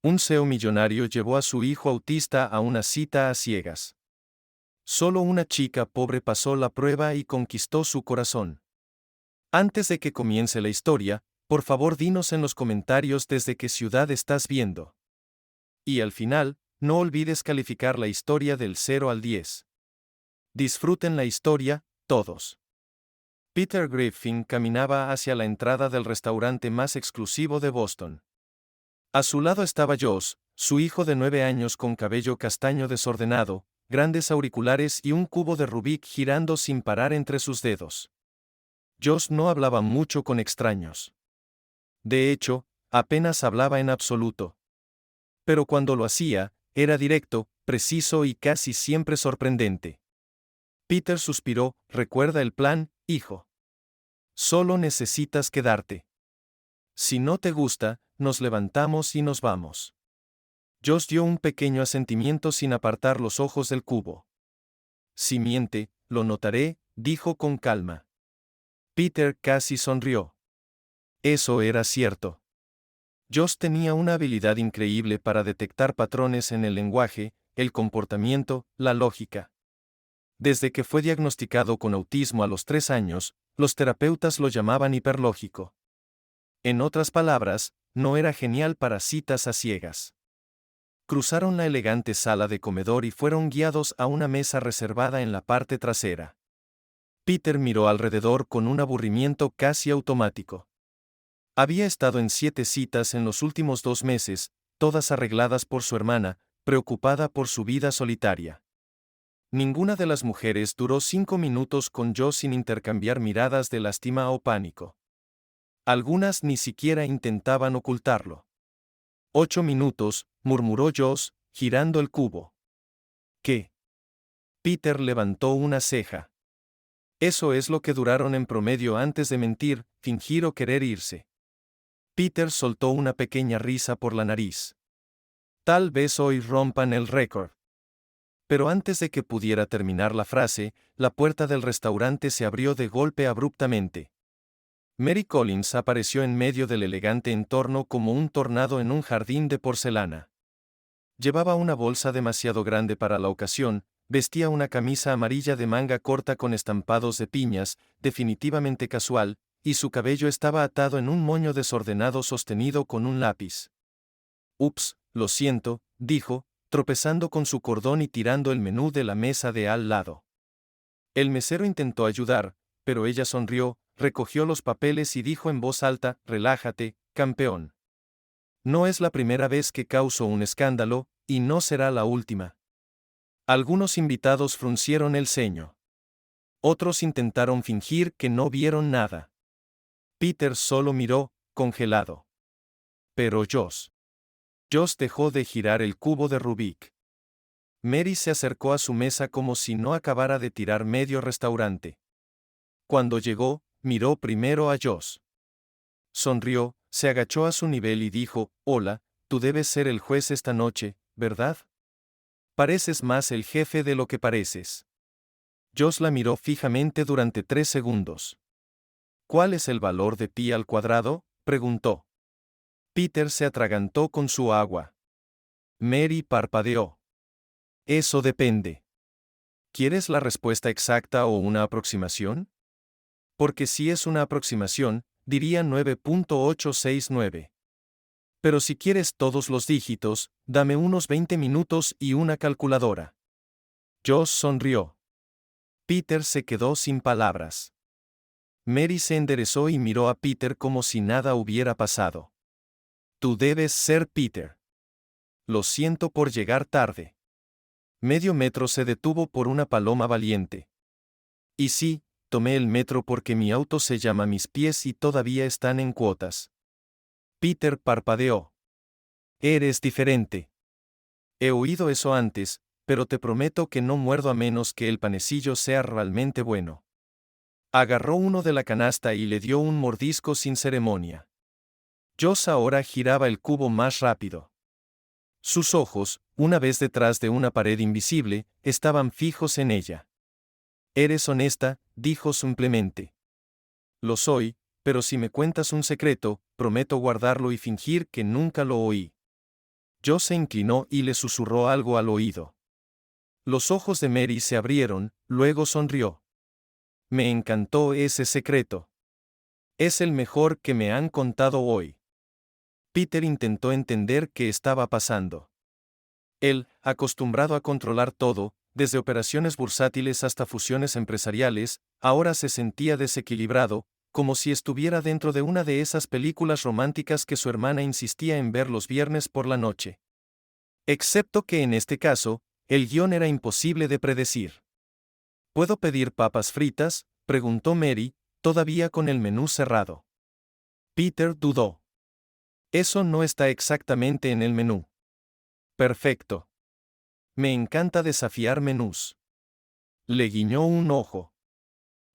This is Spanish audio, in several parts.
Un CEO millonario llevó a su hijo autista a una cita a ciegas. Solo una chica pobre pasó la prueba y conquistó su corazón. Antes de que comience la historia, por favor dinos en los comentarios desde qué ciudad estás viendo. Y al final, no olvides calificar la historia del 0 al 10. Disfruten la historia, todos. Peter Griffin caminaba hacia la entrada del restaurante más exclusivo de Boston. A su lado estaba Josh, su hijo de 9 años con cabello castaño desordenado, grandes auriculares y un cubo de Rubik girando sin parar entre sus dedos. Josh no hablaba mucho con extraños. De hecho, apenas hablaba en absoluto. Pero cuando lo hacía, era directo, preciso y casi siempre sorprendente. Peter suspiró: «¿Recuerda el plan, hijo? Solo necesitas quedarte. Si no te gusta, nos levantamos y nos vamos». Josh dio un pequeño asentimiento sin apartar los ojos del cubo. «Si miente, lo notaré», dijo con calma. Peter casi sonrió. Eso era cierto. Josh tenía una habilidad increíble para detectar patrones en el lenguaje, el comportamiento, la lógica. Desde que fue diagnosticado con autismo a los 3 años, los terapeutas lo llamaban hiperlógico. En otras palabras, no era genial para citas a ciegas. Cruzaron la elegante sala de comedor y fueron guiados a una mesa reservada en la parte trasera. Peter miró alrededor con un aburrimiento casi automático. Había estado en 7 citas en los últimos 2 meses, todas arregladas por su hermana, preocupada por su vida solitaria. Ninguna de las mujeres duró 5 minutos con Josh sin intercambiar miradas de lástima o pánico. Algunas ni siquiera intentaban ocultarlo. 8 minutos, murmuró Josh, girando el cubo. ¿Qué? Peter levantó una ceja. Eso es lo que duraron en promedio antes de mentir, fingir o querer irse. Peter soltó una pequeña risa por la nariz. Tal vez hoy rompan el récord. Pero antes de que pudiera terminar la frase, la puerta del restaurante se abrió de golpe abruptamente. Mary Collins apareció en medio del elegante entorno como un tornado en un jardín de porcelana. Llevaba una bolsa demasiado grande para la ocasión, vestía una camisa amarilla de manga corta con estampados de piñas, definitivamente casual, y su cabello estaba atado en un moño desordenado sostenido con un lápiz. «Ups, lo siento», dijo, tropezando con su cordón y tirando el menú de la mesa de al lado. El mesero intentó ayudar, pero ella sonrió, recogió los papeles y dijo en voz alta: «Relájate, campeón. No es la primera vez que causo un escándalo, y no será la última». Algunos invitados fruncieron el ceño. Otros intentaron fingir que no vieron nada. Peter solo miró, congelado. Pero Josh dejó de girar el cubo de Rubik. Mary se acercó a su mesa como si no acabara de tirar medio restaurante. Cuando llegó, miró primero a Josh. Sonrió, se agachó a su nivel y dijo: «Hola, tú debes ser el juez esta noche, ¿verdad? Pareces más el jefe de lo que pareces». Josh la miró fijamente durante 3 segundos. «¿Cuál es el valor de pi al cuadrado?», preguntó. Peter se atragantó con su agua. Mary parpadeó. «Eso depende. ¿Quieres la respuesta exacta o una aproximación? Porque si es una aproximación, diría 9.869. Pero si quieres todos los dígitos, dame unos 20 minutos y una calculadora». Josh sonrió. Peter se quedó sin palabras. Mary se enderezó y miró a Peter como si nada hubiera pasado. «Tú debes ser Peter. Lo siento por llegar tarde». Medio metro se detuvo por una paloma valiente. «Y sí, tomé el metro porque mi auto se llama Mis pies y todavía están en cuotas». Peter parpadeó. «Eres diferente. He oído eso antes, pero te prometo que no muerdo a menos que el panecillo sea realmente bueno». Agarró uno de la canasta y le dio un mordisco sin ceremonia. Josh ahora giraba el cubo más rápido. Sus ojos, una vez detrás de una pared invisible, estaban fijos en ella. «Eres honesta», dijo simplemente. «Lo soy, pero si me cuentas un secreto, prometo guardarlo y fingir que nunca lo oí». Josh se inclinó y le susurró algo al oído. Los ojos de Mary se abrieron, luego sonrió. Me encantó ese secreto. Es el mejor que me han contado hoy. Peter intentó entender qué estaba pasando. Él, acostumbrado a controlar todo, desde operaciones bursátiles hasta fusiones empresariales, ahora se sentía desequilibrado, como si estuviera dentro de una de esas películas románticas que su hermana insistía en ver los viernes por la noche. Excepto que en este caso, el guión era imposible de predecir. ¿Puedo pedir papas fritas?, preguntó Mary, todavía con el menú cerrado. Peter dudó. Eso no está exactamente en el menú. Perfecto. Me encanta desafiar menús. Le guiñó un ojo.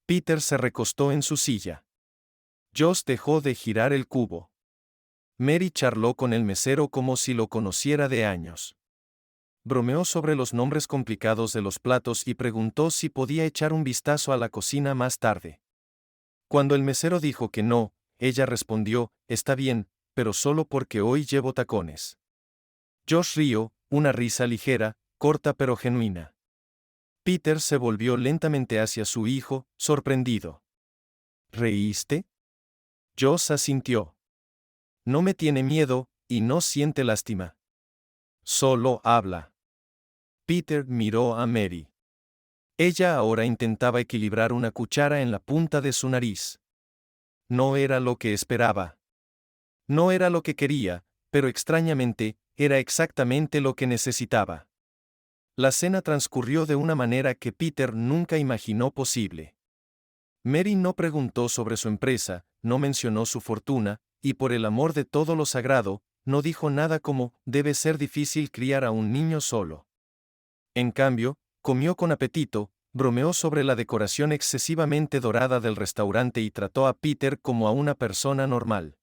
Peter se recostó en su silla. Josh dejó de girar el cubo. Mary charló con el mesero como si lo conociera de años. Bromeó sobre los nombres complicados de los platos y preguntó si podía echar un vistazo a la cocina más tarde. Cuando el mesero dijo que no, ella respondió, está bien, pero solo porque hoy llevo tacones. Josh rió, una risa ligera, corta pero genuina. Peter se volvió lentamente hacia su hijo, sorprendido. ¿Reíste? Josh asintió. No me tiene miedo, y no siente lástima. Solo habla. Peter miró a Mary. Ella ahora intentaba equilibrar una cuchara en la punta de su nariz. No era lo que esperaba. No era lo que quería, pero extrañamente, era exactamente lo que necesitaba. La cena transcurrió de una manera que Peter nunca imaginó posible. Mary no preguntó sobre su empresa, no mencionó su fortuna, y por el amor de todo lo sagrado, no dijo nada como, debe ser difícil criar a un niño solo. En cambio, comió con apetito, bromeó sobre la decoración excesivamente dorada del restaurante y trató a Peter como a una persona normal.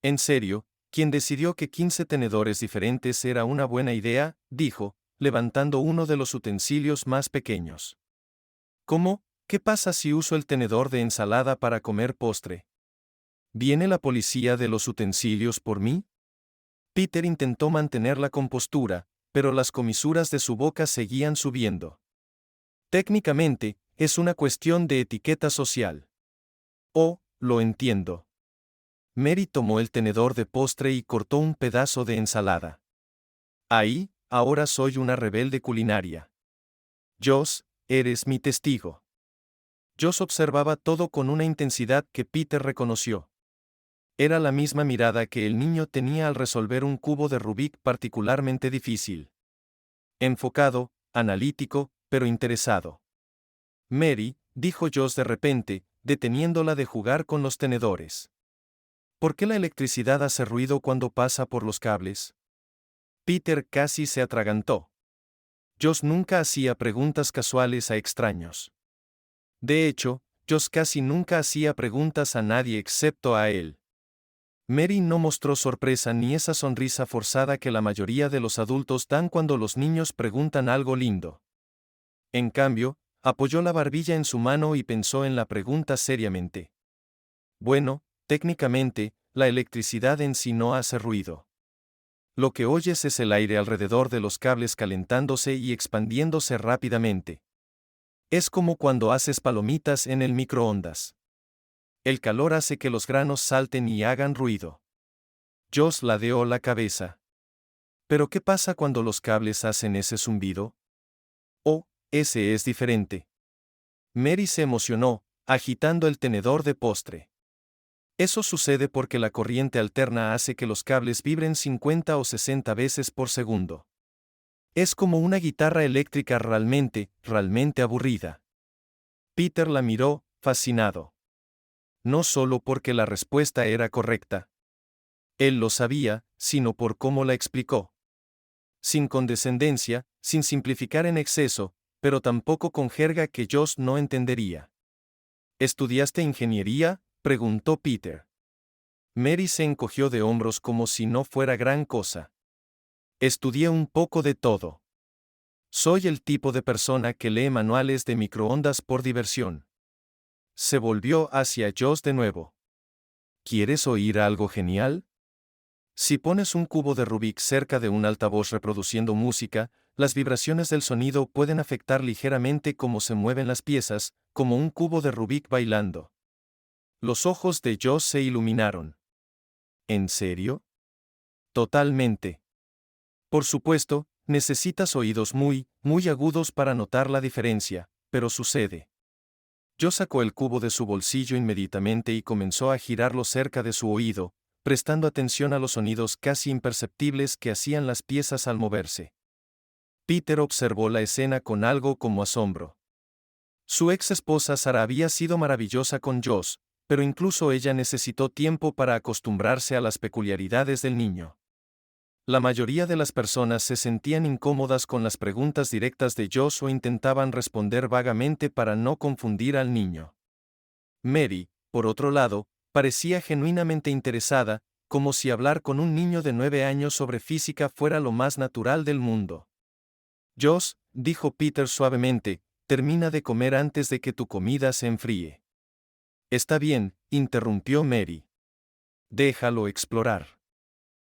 En serio, quien decidió que 15 tenedores diferentes era una buena idea, dijo, levantando uno de los utensilios más pequeños. ¿Cómo? ¿Qué pasa si uso el tenedor de ensalada para comer postre? ¿Viene la policía de los utensilios por mí? Peter intentó mantener la compostura, pero las comisuras de su boca seguían subiendo. Técnicamente, es una cuestión de etiqueta social. Oh, lo entiendo. Mary tomó el tenedor de postre y cortó un pedazo de ensalada. Ahí, ahora soy una rebelde culinaria. Josh, eres mi testigo. Josh observaba todo con una intensidad que Peter reconoció. Era la misma mirada que el niño tenía al resolver un cubo de Rubik particularmente difícil. Enfocado, analítico, pero interesado. Mary, dijo Josh de repente, deteniéndola de jugar con los tenedores. ¿Por qué la electricidad hace ruido cuando pasa por los cables? Peter casi se atragantó. Josh nunca hacía preguntas casuales a extraños. De hecho, Josh casi nunca hacía preguntas a nadie excepto a él. Mary no mostró sorpresa ni esa sonrisa forzada que la mayoría de los adultos dan cuando los niños preguntan algo lindo. En cambio, apoyó la barbilla en su mano y pensó en la pregunta seriamente. Bueno, técnicamente, la electricidad en sí no hace ruido. Lo que oyes es el aire alrededor de los cables calentándose y expandiéndose rápidamente. Es como cuando haces palomitas en el microondas. El calor hace que los granos salten y hagan ruido. Josh ladeó la cabeza. ¿Pero qué pasa cuando los cables hacen ese zumbido? Oh, ese es diferente. Mary se emocionó, agitando el tenedor de postre. Eso sucede porque la corriente alterna hace que los cables vibren 50 o 60 veces por segundo. Es como una guitarra eléctrica realmente aburrida. Peter la miró, fascinado. No solo porque la respuesta era correcta. Él lo sabía, sino por cómo la explicó. Sin condescendencia, sin simplificar en exceso, pero tampoco con jerga que Josh no entendería. ¿Estudiaste ingeniería?, preguntó Peter. Mary se encogió de hombros como si no fuera gran cosa. Estudié un poco de todo. Soy el tipo de persona que lee manuales de microondas por diversión. Se volvió hacia Josh de nuevo. ¿Quieres oír algo genial? Si pones un cubo de Rubik cerca de un altavoz reproduciendo música, las vibraciones del sonido pueden afectar ligeramente cómo se mueven las piezas, como un cubo de Rubik bailando. Los ojos de Josh se iluminaron. ¿En serio? Totalmente. Por supuesto, necesitas oídos muy agudos para notar la diferencia, pero sucede. Josh sacó el cubo de su bolsillo inmediatamente y comenzó a girarlo cerca de su oído, prestando atención a los sonidos casi imperceptibles que hacían las piezas al moverse. Peter observó la escena con algo como asombro. Su ex esposa Sara había sido maravillosa con Josh, pero incluso ella necesitó tiempo para acostumbrarse a las peculiaridades del niño. La mayoría de las personas se sentían incómodas con las preguntas directas de Josh o intentaban responder vagamente para no confundir al niño. Mary, por otro lado, parecía genuinamente interesada, como si hablar con un niño de 9 años sobre física fuera lo más natural del mundo. Josh, dijo Peter suavemente, termina de comer antes de que tu comida se enfríe. Está bien, interrumpió Mary. Déjalo explorar.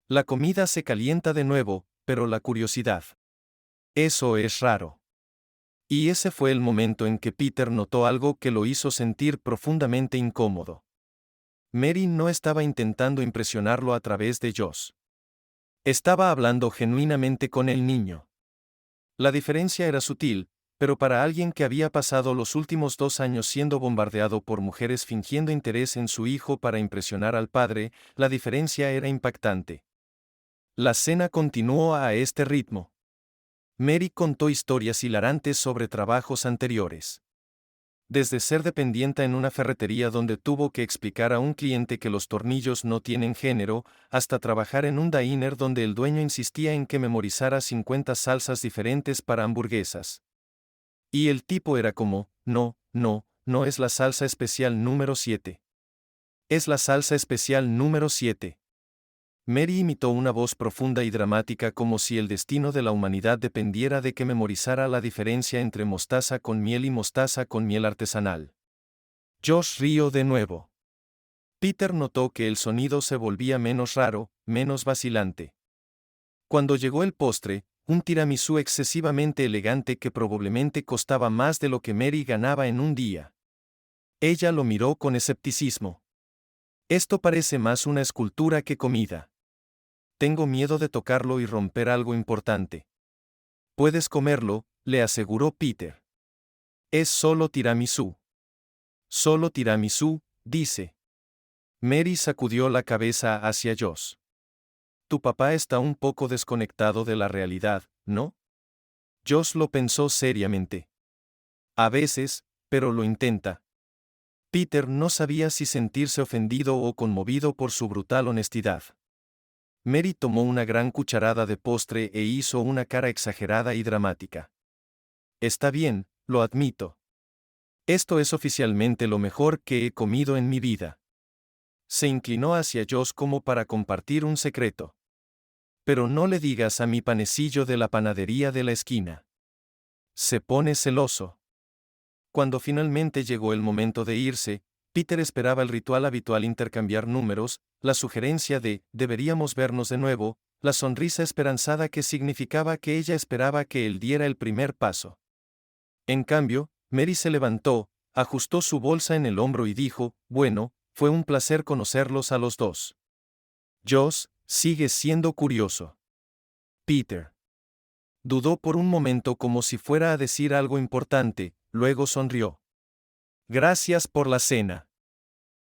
La comida se calienta de nuevo, pero la curiosidad. Eso es raro. Y ese fue el momento en que Peter notó algo que lo hizo sentir profundamente incómodo. Mary no estaba intentando impresionarlo a través de Josh. Estaba hablando genuinamente con el niño. La diferencia era sutil, pero para alguien que había pasado los últimos 2 años siendo bombardeado por mujeres fingiendo interés en su hijo para impresionar al padre, la diferencia era impactante. La cena continuó a este ritmo. Mary contó historias hilarantes sobre trabajos anteriores. Desde ser dependiente en una ferretería donde tuvo que explicar a un cliente que los tornillos no tienen género, hasta trabajar en un diner donde el dueño insistía en que memorizara 50 salsas diferentes para hamburguesas. Y el tipo era como, no es la salsa especial número 7. Es la salsa especial número 7. Mary imitó una voz profunda y dramática como si el destino de la humanidad dependiera de que memorizara la diferencia entre mostaza con miel y mostaza con miel artesanal. Josh rió de nuevo. Peter notó que el sonido se volvía menos raro, menos vacilante. Cuando llegó el postre, un tiramisú excesivamente elegante que probablemente costaba más de lo que Mary ganaba en un día. Ella lo miró con escepticismo. Esto parece más una escultura que comida. Tengo miedo de tocarlo y romper algo importante. Puedes comerlo, le aseguró Peter. Es solo tiramisú. Solo tiramisú, dice. Mary sacudió la cabeza hacia Josh. Tu papá está un poco desconectado de la realidad, ¿no? Josh lo pensó seriamente. A veces, pero lo intenta. Peter no sabía si sentirse ofendido o conmovido por su brutal honestidad. Mary tomó una gran cucharada de postre e hizo una cara exagerada y dramática. Está bien, lo admito. Esto es oficialmente lo mejor que he comido en mi vida. Se inclinó hacia Josh como para compartir un secreto. Pero no le digas a mi panecillo de la panadería de la esquina. Se pone celoso. Cuando finalmente llegó el momento de irse, Peter esperaba el ritual habitual: intercambiar números, la sugerencia de «deberíamos vernos de nuevo», la sonrisa esperanzada que significaba que ella esperaba que él diera el primer paso. En cambio, Mary se levantó, ajustó su bolsa en el hombro y dijo: «Bueno, fue un placer conocerlos a los dos. Josh, sigues siendo curioso». Peter dudó por un momento como si fuera a decir algo importante, luego sonrió. «Gracias por la cena.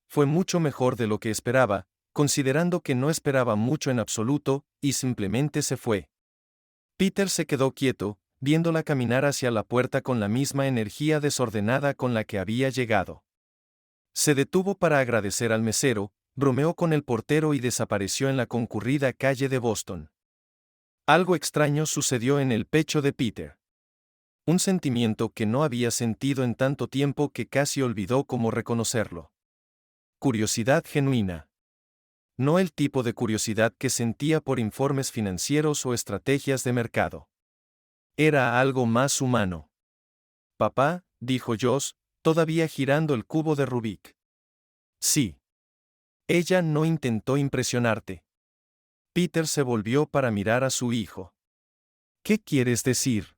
Fue mucho mejor de lo que esperaba, considerando que no esperaba mucho en absoluto, y simplemente se fue». Peter se quedó quieto, viéndola caminar hacia la puerta con la misma energía desordenada con la que había llegado. Se detuvo para agradecer al mesero, bromeó con el portero y desapareció en la concurrida calle de Boston. Algo extraño sucedió en el pecho de Peter. Un sentimiento que no había sentido en tanto tiempo que casi olvidó cómo reconocerlo. Curiosidad genuina. No el tipo de curiosidad que sentía por informes financieros o estrategias de mercado. Era algo más humano. «Papá», dijo Josh, todavía girando el cubo de Rubik. «Sí. Ella no intentó impresionarte. Peter se volvió para mirar a su hijo. ¿Qué quieres decir?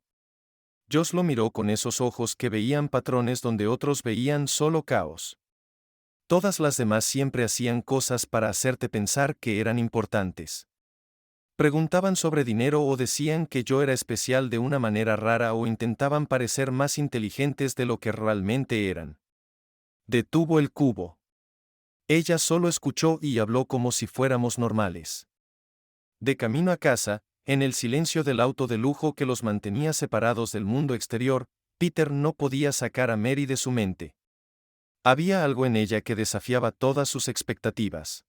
Josh lo miró con esos ojos que veían patrones donde otros veían solo caos. Todas las demás siempre hacían cosas para hacerte pensar que eran importantes. Preguntaban sobre dinero o decían que yo era especial de una manera rara o intentaban parecer más inteligentes de lo que realmente eran. Detuvo el cubo. Ella solo escuchó y habló como si fuéramos normales. De camino a casa, en el silencio del auto de lujo que los mantenía separados del mundo exterior, Peter no podía sacar a Mary de su mente. Había algo en ella que desafiaba todas sus expectativas.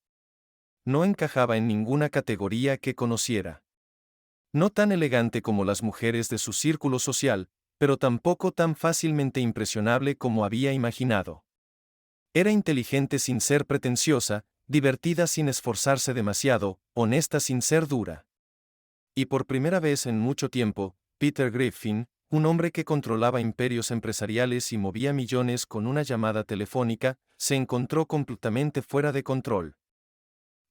No encajaba en ninguna categoría que conociera. No tan elegante como las mujeres de su círculo social, pero tampoco tan fácilmente impresionable como había imaginado. Era inteligente sin ser pretenciosa, divertida sin esforzarse demasiado, honesta sin ser dura. Y por primera vez en mucho tiempo, Peter Griffin, un hombre que controlaba imperios empresariales y movía millones con una llamada telefónica, se encontró completamente fuera de control.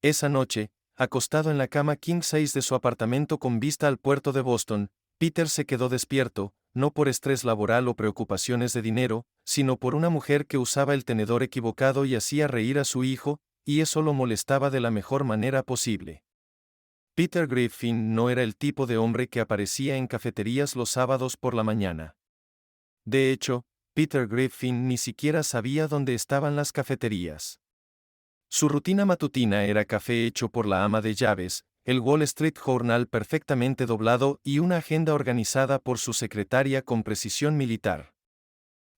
Esa noche, acostado en la cama king size de su apartamento con vista al puerto de Boston, Peter se quedó despierto, no por estrés laboral o preocupaciones de dinero, sino por una mujer que usaba el tenedor equivocado y hacía reír a su hijo, y eso lo molestaba de la mejor manera posible. Peter Griffin no era el tipo de hombre que aparecía en cafeterías los sábados por la mañana. De hecho, Peter Griffin ni siquiera sabía dónde estaban las cafeterías. Su rutina matutina era café hecho por la ama de llaves, el Wall Street Journal perfectamente doblado y una agenda organizada por su secretaria con precisión militar.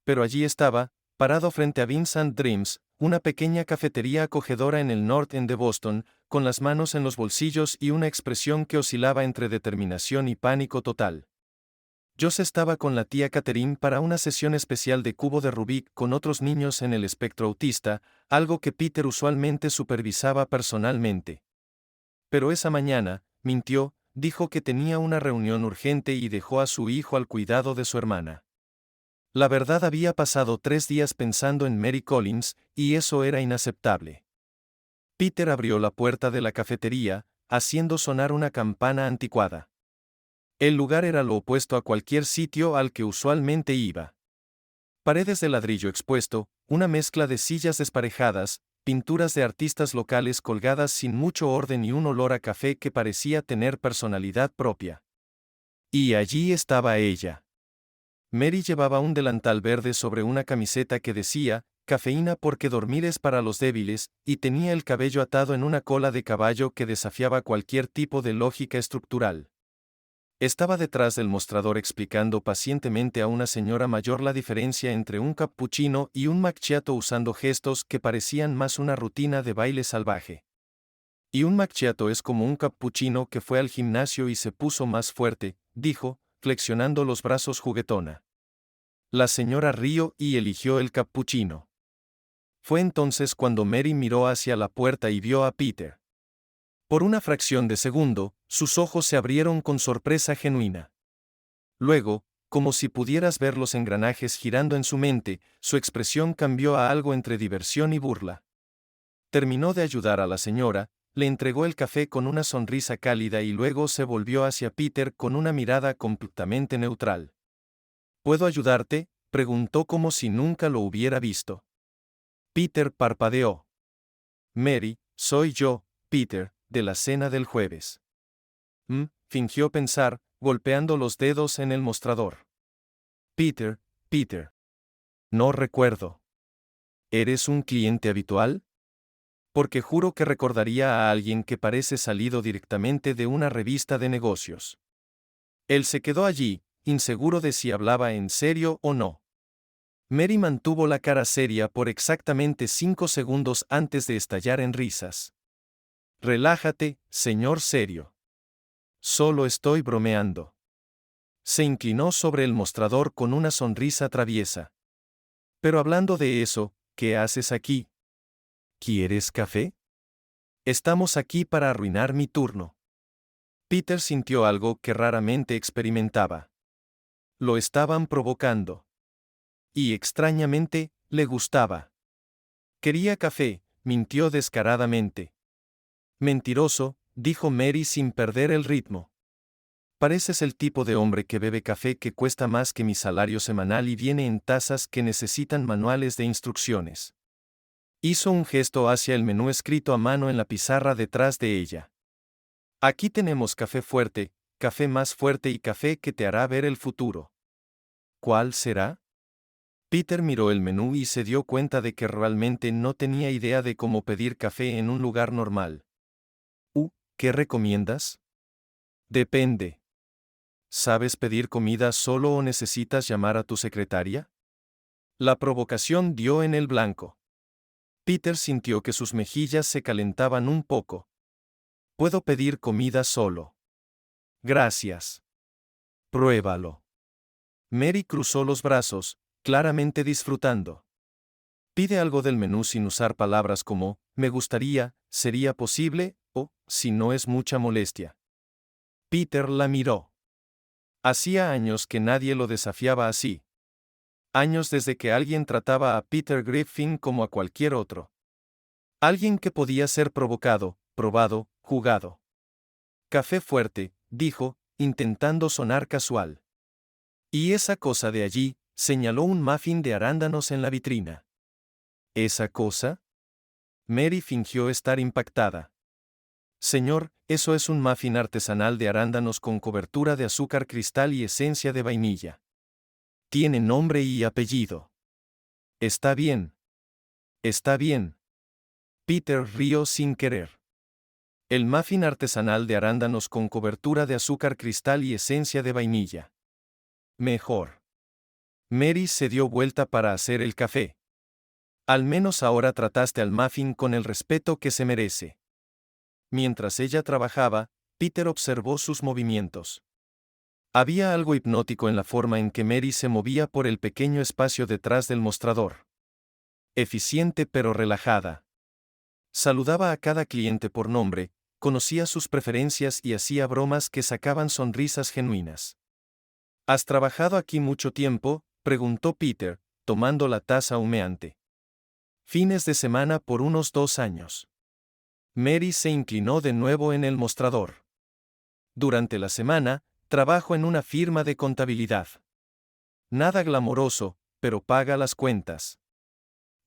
Pero allí estaba, parado frente a Vincent Dreams, una pequeña cafetería acogedora en el North End de Boston, con las manos en los bolsillos y una expresión que oscilaba entre determinación y pánico total. Josh estaba con la tía Catherine para una sesión especial de cubo de Rubik con otros niños en el espectro autista, algo que Peter usualmente supervisaba personalmente. Pero esa mañana, mintió, dijo que tenía una reunión urgente y dejó a su hijo al cuidado de su hermana. La verdad, había pasado 3 días pensando en Mary Collins, y eso era inaceptable. Peter abrió la puerta de la cafetería, haciendo sonar una campana anticuada. El lugar era lo opuesto a cualquier sitio al que usualmente iba. Paredes de ladrillo expuesto, una mezcla de sillas desparejadas, pinturas de artistas locales colgadas sin mucho orden y un olor a café que parecía tener personalidad propia. Y allí estaba ella. Mary llevaba un delantal verde sobre una camiseta que decía, cafeína porque dormir es para los débiles, y tenía el cabello atado en una cola de caballo que desafiaba cualquier tipo de lógica estructural. Estaba detrás del mostrador explicando pacientemente a una señora mayor la diferencia entre un cappuccino y un macchiato usando gestos que parecían más una rutina de baile salvaje. Y un macchiato es como un cappuccino que fue al gimnasio y se puso más fuerte, dijo, flexionando los brazos juguetona. La señora rió y eligió el cappuccino. Fue entonces cuando Mary miró hacia la puerta y vio a Peter. Por una fracción de segundo, sus ojos se abrieron con sorpresa genuina. Luego, como si pudieras ver los engranajes girando en su mente, su expresión cambió a algo entre diversión y burla. Terminó de ayudar a la señora, le entregó el café con una sonrisa cálida y luego se volvió hacia Peter con una mirada completamente neutral. ¿Puedo ayudarte?, preguntó como si nunca lo hubiera visto. Peter parpadeó. Mary, soy yo, Peter, de la cena del jueves. Fingió pensar, golpeando los dedos en el mostrador. Peter. No recuerdo. ¿Eres un cliente habitual? Porque juro que recordaría a alguien que parece salido directamente de una revista de negocios. Él se quedó allí, inseguro de si hablaba en serio o no. Mary mantuvo la cara seria por exactamente 5 segundos antes de estallar en risas. Relájate, señor serio. Solo estoy bromeando. Se inclinó sobre el mostrador con una sonrisa traviesa. Pero hablando de eso, ¿qué haces aquí? ¿Quieres café? Estamos aquí para arruinar mi turno. Peter sintió algo que raramente experimentaba. Lo estaban provocando. Y extrañamente, le gustaba. Quería café, mintió descaradamente. Mentiroso, dijo Mary sin perder el ritmo. Pareces el tipo de hombre que bebe café que cuesta más que mi salario semanal y viene en tazas que necesitan manuales de instrucciones. Hizo un gesto hacia el menú escrito a mano en la pizarra detrás de ella. Aquí tenemos café fuerte, café más fuerte y café que te hará ver el futuro. ¿Cuál será? Peter miró el menú y se dio cuenta de que realmente no tenía idea de cómo pedir café en un lugar normal. ¿Qué recomiendas? Depende. ¿Sabes pedir comida solo o necesitas llamar a tu secretaria? La provocación dio en el blanco. Peter sintió que sus mejillas se calentaban un poco. Puedo pedir comida solo. Gracias. Pruébalo. Mary cruzó los brazos, claramente disfrutando. Pide algo del menú sin usar palabras como, me gustaría, sería posible, o, si no es mucha molestia. Peter la miró. Hacía años que nadie lo desafiaba así. Años desde que alguien trataba a Peter Griffin como a cualquier otro. Alguien que podía ser provocado, probado, jugado. Café fuerte, dijo, intentando sonar casual. Y esa cosa de allí, señaló un muffin de arándanos en la vitrina. ¿Esa cosa? Mary fingió estar impactada. Señor, eso es un muffin artesanal de arándanos con cobertura de azúcar cristal y esencia de vainilla. Tiene nombre y apellido. Está bien. Está bien. Peter rió sin querer. El muffin artesanal de arándanos con cobertura de azúcar cristal y esencia de vainilla. Mejor. Mary se dio vuelta para hacer el café. Al menos ahora trataste al muffin con el respeto que se merece. Mientras ella trabajaba, Peter observó sus movimientos. Había algo hipnótico en la forma en que Mary se movía por el pequeño espacio detrás del mostrador. Eficiente pero relajada. Saludaba a cada cliente por nombre, conocía sus preferencias y hacía bromas que sacaban sonrisas genuinas. ¿Has trabajado aquí mucho tiempo?, preguntó Peter, tomando la taza humeante. Fines de semana por unos 2 años. Mary se inclinó de nuevo en el mostrador. Durante la semana, trabajo en una firma de contabilidad. Nada glamoroso, pero paga las cuentas.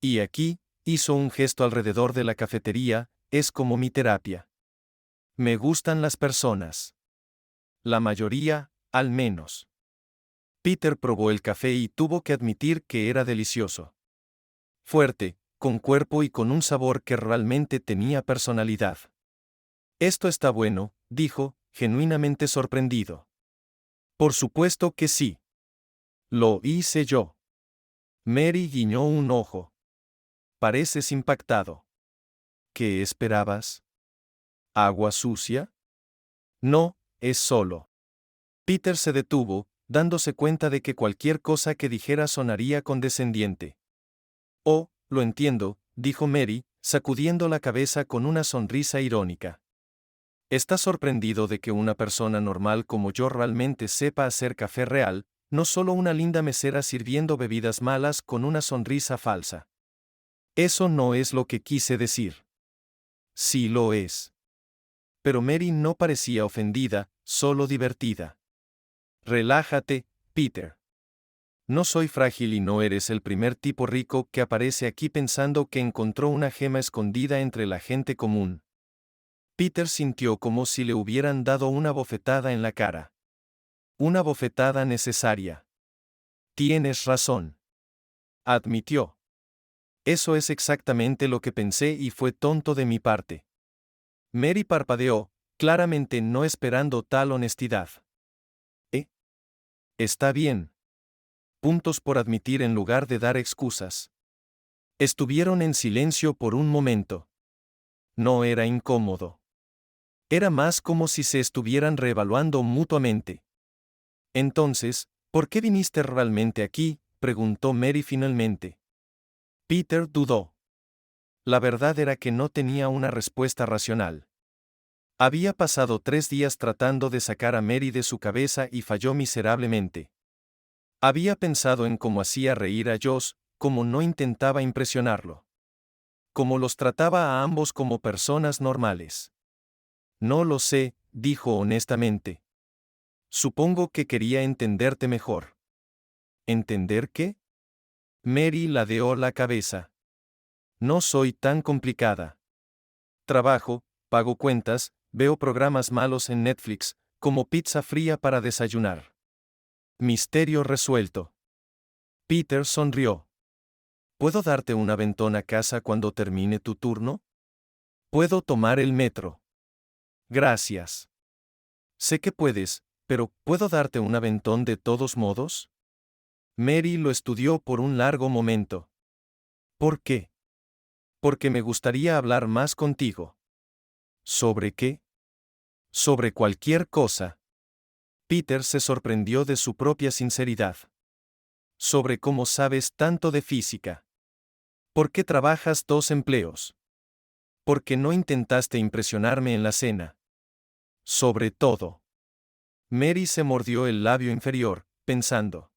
Y aquí, hizo un gesto alrededor de la cafetería, es como mi terapia. Me gustan las personas. La mayoría, al menos. Peter probó el café y tuvo que admitir que era delicioso. Fuerte, con cuerpo y con un sabor que realmente tenía personalidad. Esto está bueno, dijo, genuinamente sorprendido. Por supuesto que sí. Lo hice yo. Mary guiñó un ojo. Pareces impactado. ¿Qué esperabas? ¿Agua sucia? No, es solo. Peter se detuvo, dándose cuenta de que cualquier cosa que dijera sonaría condescendiente. Oh, lo entiendo, dijo Mary, sacudiendo la cabeza con una sonrisa irónica. ¿Estás sorprendido de que una persona normal como yo realmente sepa hacer café real, no solo una linda mesera sirviendo bebidas malas con una sonrisa falsa? Eso no es lo que quise decir. Sí lo es. Pero Mary no parecía ofendida, solo divertida. Relájate, Peter. No soy frágil y no eres el primer tipo rico que aparece aquí pensando que encontró una gema escondida entre la gente común. Peter sintió como si le hubieran dado una bofetada en la cara. Una bofetada necesaria. Tienes razón. Admitió. Eso es exactamente lo que pensé y fue tonto de mi parte. Mary parpadeó, claramente no esperando tal honestidad. Está bien. Puntos por admitir en lugar de dar excusas. Estuvieron en silencio por un momento. No era incómodo. Era más como si se estuvieran reevaluando mutuamente. Entonces, ¿por qué viniste realmente aquí?, preguntó Mary finalmente. Peter dudó. La verdad era que no tenía una respuesta racional. Había pasado 3 días tratando de sacar a Mary de su cabeza y falló miserablemente. Había pensado en cómo hacía reír a Josh, cómo no intentaba impresionarlo. Cómo los trataba a ambos como personas normales. No lo sé, dijo honestamente. Supongo que quería entenderte mejor. ¿Entender qué? Mary ladeó la cabeza. No soy tan complicada. Trabajo, pago cuentas, veo programas malos en Netflix, como pizza fría para desayunar. Misterio resuelto. Peter sonrió. ¿Puedo darte un aventón a casa cuando termine tu turno? Puedo tomar el metro. Gracias. Sé que puedes, pero ¿puedo darte un aventón de todos modos? Mary lo estudió por un largo momento. ¿Por qué? Porque me gustaría hablar más contigo. ¿Sobre qué? Sobre cualquier cosa. Peter se sorprendió de su propia sinceridad. Sobre cómo sabes tanto de física. ¿Por qué trabajas 2 empleos? ¿Por qué no intentaste impresionarme en la cena? Sobre todo. Mary se mordió el labio inferior, pensando.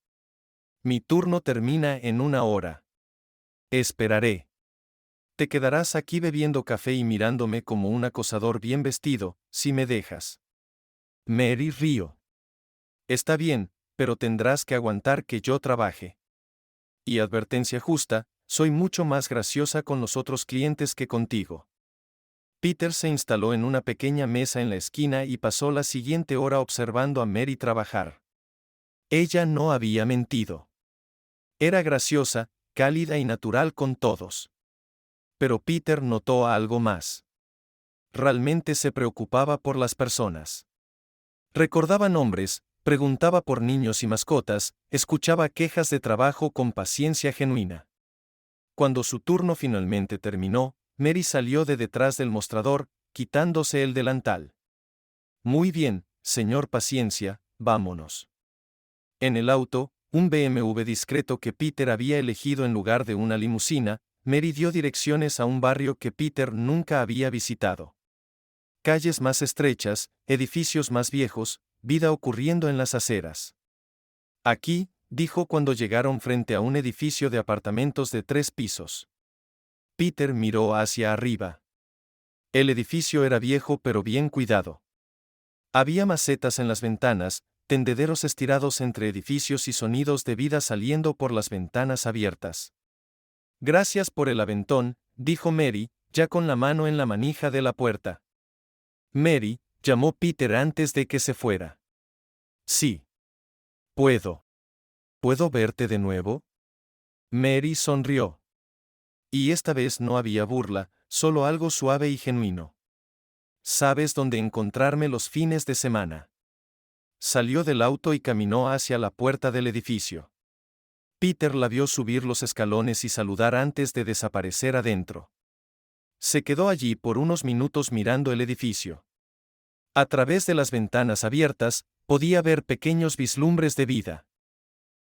Mi turno termina en 1 hora. Esperaré. Te quedarás aquí bebiendo café y mirándome como un acosador bien vestido, si me dejas. Mary rió. Está bien, pero tendrás que aguantar que yo trabaje. Y advertencia justa, soy mucho más graciosa con los otros clientes que contigo. Peter se instaló en una pequeña mesa en la esquina y pasó la siguiente hora observando a Mary trabajar. Ella no había mentido. Era graciosa, cálida y natural con todos. Pero Peter notó algo más. Realmente se preocupaba por las personas. Recordaba nombres, preguntaba por niños y mascotas, escuchaba quejas de trabajo con paciencia genuina. Cuando su turno finalmente terminó, Mary salió de detrás del mostrador, quitándose el delantal. Muy bien, señor Paciencia, vámonos. En el auto, un BMW discreto que Peter había elegido en lugar de una limusina, Mary dio direcciones a un barrio que Peter nunca había visitado. Calles más estrechas, edificios más viejos, vida ocurriendo en las aceras. Aquí, dijo cuando llegaron frente a un edificio de apartamentos de 3 pisos. Peter miró hacia arriba. El edificio era viejo pero bien cuidado. Había macetas en las ventanas, tendederos estirados entre edificios y sonidos de vida saliendo por las ventanas abiertas. Gracias por el aventón, dijo Mary, ya con la mano en la manija de la puerta. Mary, llamó Peter antes de que se fuera. Sí. Puedo. ¿Puedo verte de nuevo? Mary sonrió. Y esta vez no había burla, solo algo suave y genuino. ¿Sabes dónde encontrarme los fines de semana? Salió del auto y caminó hacia la puerta del edificio. Peter la vio subir los escalones y saludar antes de desaparecer adentro. Se quedó allí por unos minutos mirando el edificio. A través de las ventanas abiertas, podía ver pequeños vislumbres de vida.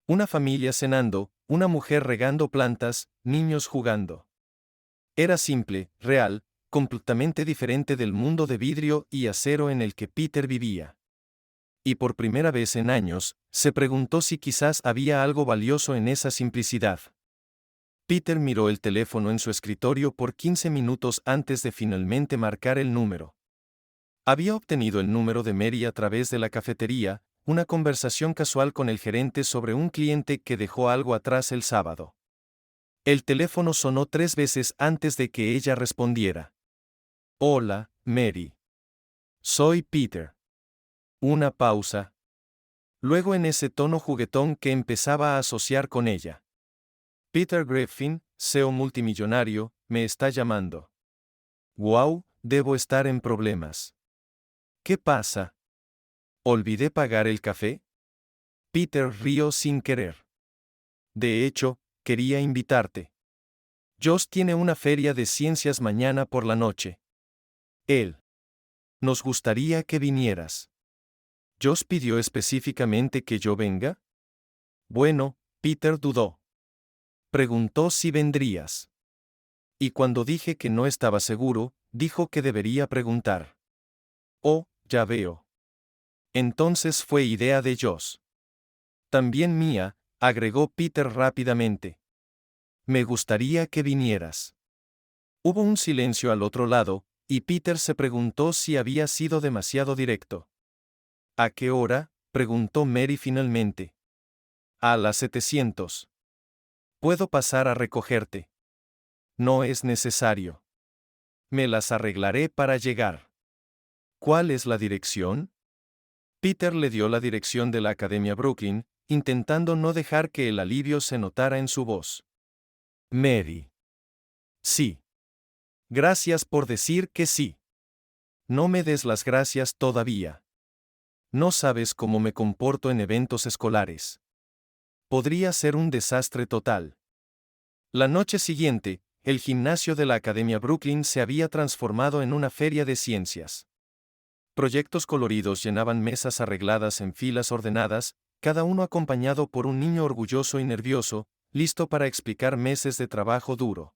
Una familia cenando, una mujer regando plantas, niños jugando. Era simple, real, completamente diferente del mundo de vidrio y acero en el que Peter vivía. Y por primera vez en años, se preguntó si quizás había algo valioso en esa simplicidad. Peter miró el teléfono en su escritorio por 15 minutos antes de finalmente marcar el número. Había obtenido el número de Mary a través de la cafetería, una conversación casual con el gerente sobre un cliente que dejó algo atrás el sábado. El teléfono sonó 3 veces antes de que ella respondiera. Hola, Mary. Soy Peter. Una pausa. Luego en ese tono juguetón que empezaba a asociar con ella. Peter Griffin, CEO multimillonario, me está llamando. Wow, debo estar en problemas. ¿Qué pasa? ¿Olvidé pagar el café? Peter rió sin querer. De hecho, quería invitarte. Josh tiene una feria de ciencias mañana por la noche. Él. Nos gustaría que vinieras. ¿Josh pidió específicamente que yo venga? Bueno, Peter dudó. Preguntó si vendrías. Y cuando dije que no estaba seguro, dijo que debería preguntar. Oh, ya veo. Entonces fue idea de Josh. También mía, agregó Peter rápidamente. Me gustaría que vinieras. Hubo un silencio al otro lado, Y Peter se preguntó si había sido demasiado directo. ¿A qué hora?, preguntó Mary finalmente. A las 700. ¿Puedo pasar a recogerte? No es necesario. Me las arreglaré para llegar. ¿Cuál es la dirección? Peter le dio la dirección de la Academia Brooklyn, intentando no dejar que el alivio se notara en su voz. Mary. Sí. Gracias por decir que sí. No me des las gracias todavía. No sabes cómo me comporto en eventos escolares. Podría ser un desastre total. La noche siguiente, el gimnasio de la Academia Brooklyn se había transformado en una feria de ciencias. Proyectos coloridos llenaban mesas arregladas en filas ordenadas, cada uno acompañado por un niño orgulloso y nervioso, listo para explicar meses de trabajo duro.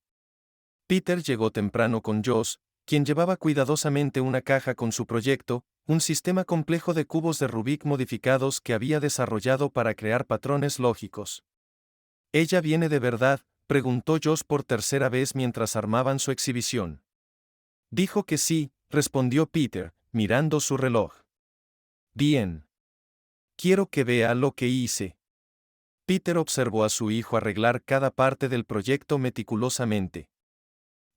Peter llegó temprano con Josh, quien llevaba cuidadosamente una caja con su proyecto, un sistema complejo de cubos de Rubik modificados que había desarrollado para crear patrones lógicos. ¿Ella viene de verdad?, preguntó Josh por tercera vez mientras armaban su exhibición. Dijo que sí, respondió Peter, mirando su reloj. Bien. Quiero que vea lo que hice. Peter observó a su hijo arreglar cada parte del proyecto meticulosamente.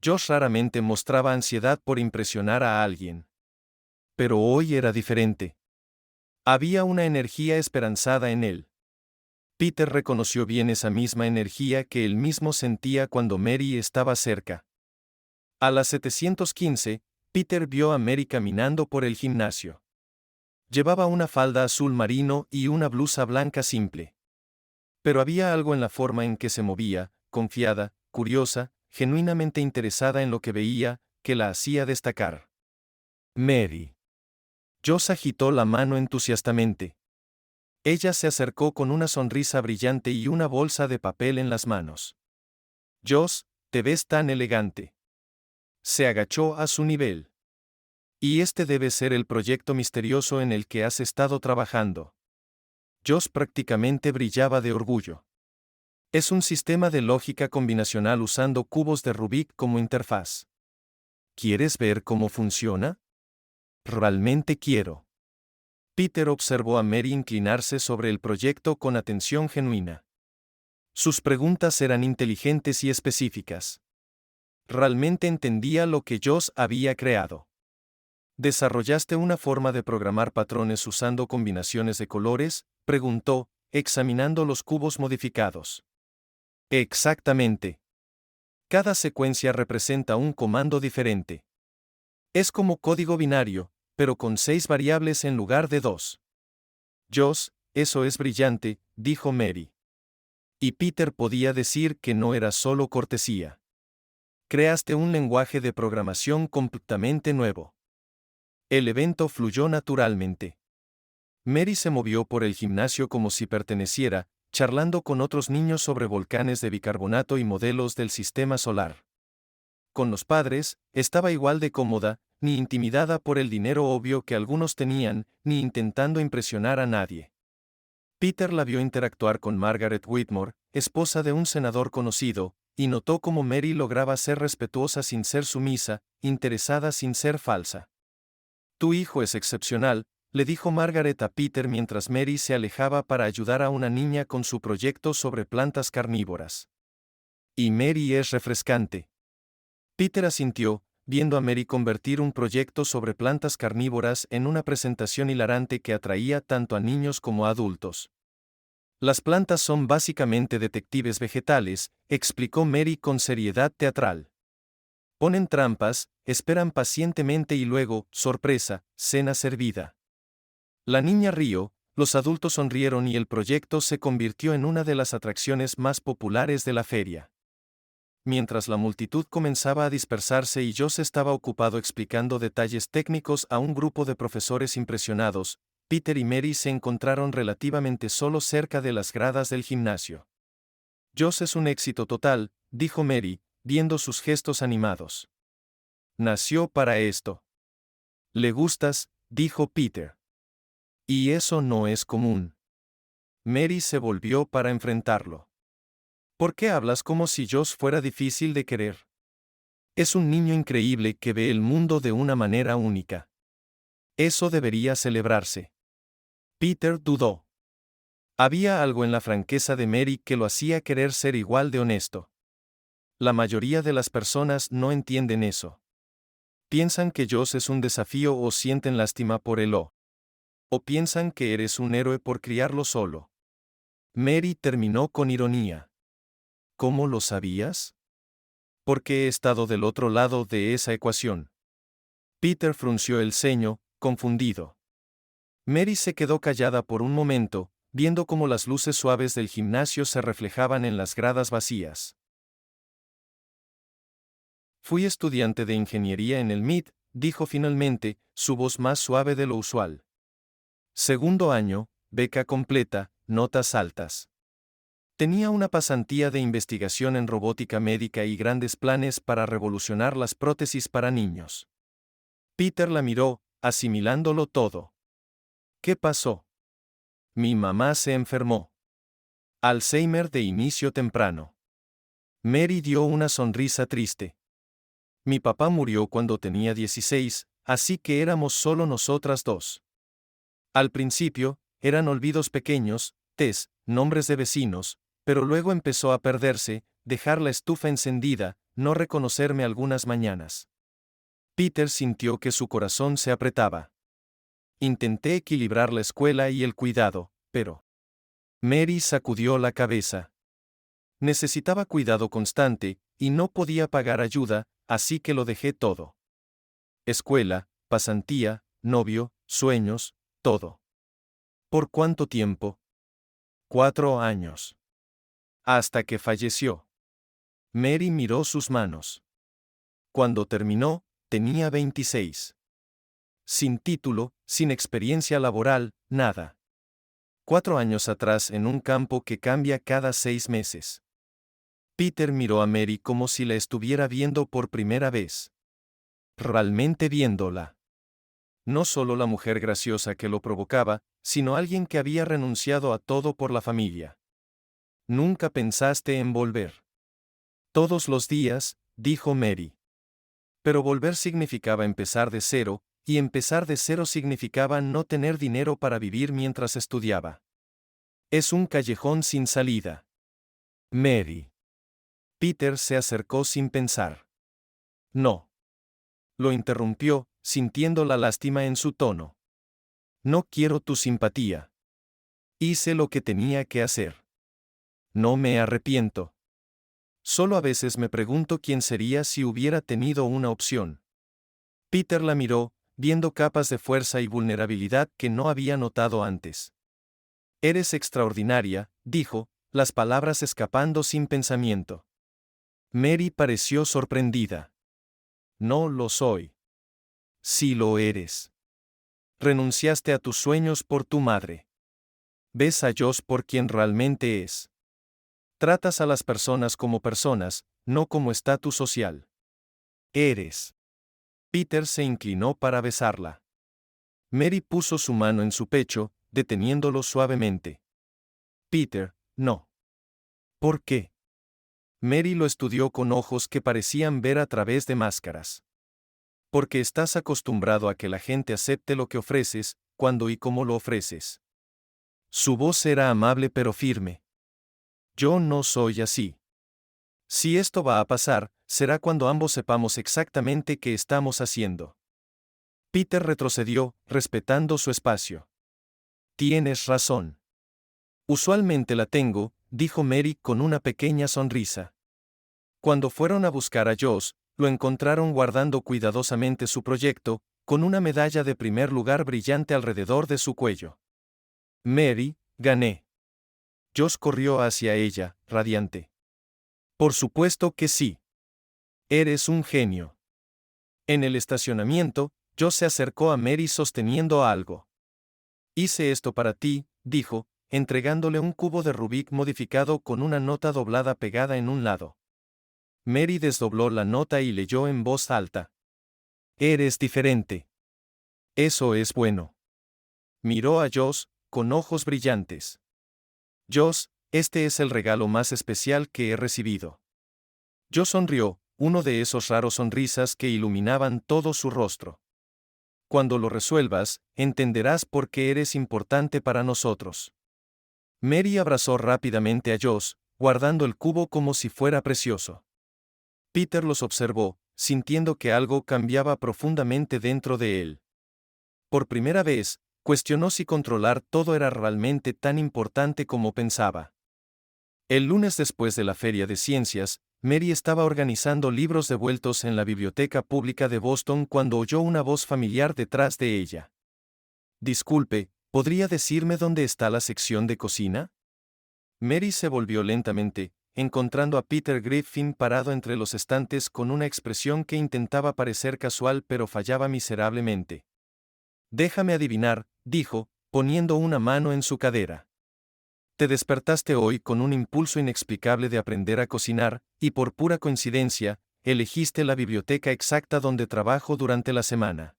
Josh raramente mostraba ansiedad por impresionar a alguien. Pero hoy era diferente. Había una energía esperanzada en él. Peter reconoció bien esa misma energía que él mismo sentía cuando Mary estaba cerca. A las 715, Peter vio a Mary caminando por el gimnasio. Llevaba una falda azul marino y una blusa blanca simple. Pero había algo en la forma en que se movía, confiada, curiosa, genuinamente interesada en lo que veía, que la hacía destacar. Mary. Josh agitó la mano entusiastamente. Ella se acercó con una sonrisa brillante y una bolsa de papel en las manos. Josh, te ves tan elegante. Se agachó a su nivel. Y este debe ser el proyecto misterioso en el que has estado trabajando. Josh prácticamente brillaba de orgullo. Es un sistema de lógica combinacional usando cubos de Rubik como interfaz. ¿Quieres ver cómo funciona? Realmente quiero. Peter observó a Mary inclinarse sobre el proyecto con atención genuina. Sus preguntas eran inteligentes y específicas. Realmente entendía lo que Josh había creado. ¿Desarrollaste una forma de programar patrones usando combinaciones de colores?, preguntó, examinando los cubos modificados. Exactamente. Cada secuencia representa un comando diferente. Es como código binario, pero con 6 variables en lugar de 2. Josh, eso es brillante, dijo Mary. Y Peter podía decir que no era solo cortesía. Creaste un lenguaje de programación completamente nuevo. El evento fluyó naturalmente. Mary se movió por el gimnasio como si perteneciera, charlando con otros niños sobre volcanes de bicarbonato y modelos del sistema solar. Con los padres, estaba igual de cómoda, ni intimidada por el dinero obvio que algunos tenían, ni intentando impresionar a nadie. Peter la vio interactuar con Margaret Whitmore, esposa de un senador conocido, y notó cómo Mary lograba ser respetuosa sin ser sumisa, interesada sin ser falsa. Tu hijo es excepcional, le dijo Margaret a Peter mientras Mary se alejaba para ayudar a una niña con su proyecto sobre plantas carnívoras. Y Mary es refrescante. Peter asintió, viendo a Mary convertir un proyecto sobre plantas carnívoras en una presentación hilarante que atraía tanto a niños como a adultos. Las plantas son básicamente detectives vegetales, explicó Mary con seriedad teatral. Ponen trampas, esperan pacientemente y luego, sorpresa, cena servida. La niña rió, los adultos sonrieron y el proyecto se convirtió en una de las atracciones más populares de la feria. Mientras la multitud comenzaba a dispersarse y Josh estaba ocupado explicando detalles técnicos a un grupo de profesores impresionados, Peter y Mary se encontraron relativamente solos cerca de las gradas del gimnasio. Josh es un éxito total, dijo Mary, viendo sus gestos animados. Nació para esto. Le gustas, dijo Peter. Y eso no es común. Mary se volvió para enfrentarlo. ¿Por qué hablas como si Josh fuera difícil de querer? Es un niño increíble que ve el mundo de una manera única. Eso debería celebrarse. Peter dudó. Había algo en la franqueza de Mary que lo hacía querer ser igual de honesto. La mayoría de las personas no entienden eso. Piensan que Josh es un desafío o sienten lástima por él o piensan que eres un héroe por criarlo solo. Mary terminó con ironía. ¿Cómo lo sabías? Porque he estado del otro lado de esa ecuación. Peter frunció el ceño, confundido. Mary se quedó callada por un momento, viendo cómo las luces suaves del gimnasio se reflejaban en las gradas vacías. Fui estudiante de ingeniería en el MIT, dijo finalmente, su voz más suave de lo usual. Segundo año, beca completa, notas altas. Tenía una pasantía de investigación en robótica médica y grandes planes para revolucionar las prótesis para niños. Peter la miró, asimilándolo todo. ¿Qué pasó? Mi mamá se enfermó. Alzheimer de inicio temprano. Mary dio una sonrisa triste. Mi papá murió cuando tenía 16, así que éramos solo nosotras dos. Al principio, eran olvidos pequeños, nombres de vecinos, pero luego empezó a perderse, dejar la estufa encendida, no reconocerme algunas mañanas. Peter sintió que su corazón se apretaba. Intenté equilibrar la escuela y el cuidado, pero... Mary sacudió la cabeza. Necesitaba cuidado constante, y no podía pagar ayuda, así que lo dejé todo. Escuela, pasantía, novio, sueños, todo. ¿Por cuánto tiempo? 4 años. Hasta que falleció. Mary miró sus manos. Cuando terminó, tenía 26. Sin título, sin experiencia laboral, nada. 4 años atrás en un campo que cambia cada 6 meses. Peter miró a Mary como si la estuviera viendo por primera vez. Realmente viéndola. No solo la mujer graciosa que lo provocaba, sino alguien que había renunciado a todo por la familia. Nunca pensaste en volver. Todos los días, dijo Mary. Pero volver significaba empezar de cero, y empezar de cero significaba no tener dinero para vivir mientras estudiaba. Es un callejón sin salida. Mary. Peter se acercó sin pensar. No. Lo interrumpió, sintiendo la lástima en su tono. No quiero tu simpatía. Hice lo que tenía que hacer. No me arrepiento. Solo a veces me pregunto quién sería si hubiera tenido una opción. Peter la miró, viendo capas de fuerza y vulnerabilidad que no había notado antes. Eres extraordinaria, dijo, las palabras escapando sin pensamiento. Mary pareció sorprendida. No lo soy. Sí lo eres. Renunciaste a tus sueños por tu madre. Ves a Josh por quien realmente es. Tratas a las personas como personas, no como estatus social. Eres. Peter se inclinó para besarla. Mary puso su mano en su pecho, deteniéndolo suavemente. Peter, no. ¿Por qué? Mary lo estudió con ojos que parecían ver a través de máscaras. Porque estás acostumbrado a que la gente acepte lo que ofreces, cuando y cómo lo ofreces. Su voz era amable pero firme. Yo no soy así. Si esto va a pasar, será cuando ambos sepamos exactamente qué estamos haciendo. Peter retrocedió, respetando su espacio. Tienes razón. Usualmente la tengo, dijo Mary con una pequeña sonrisa. Cuando fueron a buscar a Josh, lo encontraron guardando cuidadosamente su proyecto, con una medalla de primer lugar brillante alrededor de su cuello. Mary, gané. Josh corrió hacia ella, radiante. Por supuesto que sí. Eres un genio. En el estacionamiento, Josh se acercó a Mary sosteniendo algo. Hice esto para ti, dijo, entregándole un cubo de Rubik modificado con una nota doblada pegada en un lado. Mary desdobló la nota y leyó en voz alta. Eres diferente. Eso es bueno. Miró a Josh, con ojos brillantes. Josh, este es el regalo más especial que he recibido. Josh sonrió, uno de esos raros sonrisas que iluminaban todo su rostro. Cuando lo resuelvas, entenderás por qué eres importante para nosotros. Mary abrazó rápidamente a Joss, guardando el cubo como si fuera precioso. Peter los observó, sintiendo que algo cambiaba profundamente dentro de él. Por primera vez, cuestionó si controlar todo era realmente tan importante como pensaba. El lunes después de la Feria de Ciencias, Mary estaba organizando libros devueltos en la Biblioteca Pública de Boston cuando oyó una voz familiar detrás de ella. Disculpe, ¿podría decirme dónde está la sección de cocina? Mary se volvió lentamente, encontrando a Peter Griffin parado entre los estantes con una expresión que intentaba parecer casual pero fallaba miserablemente. Déjame adivinar, dijo, poniendo una mano en su cadera. Te despertaste hoy con un impulso inexplicable de aprender a cocinar, y por pura coincidencia, elegiste la biblioteca exacta donde trabajo durante la semana.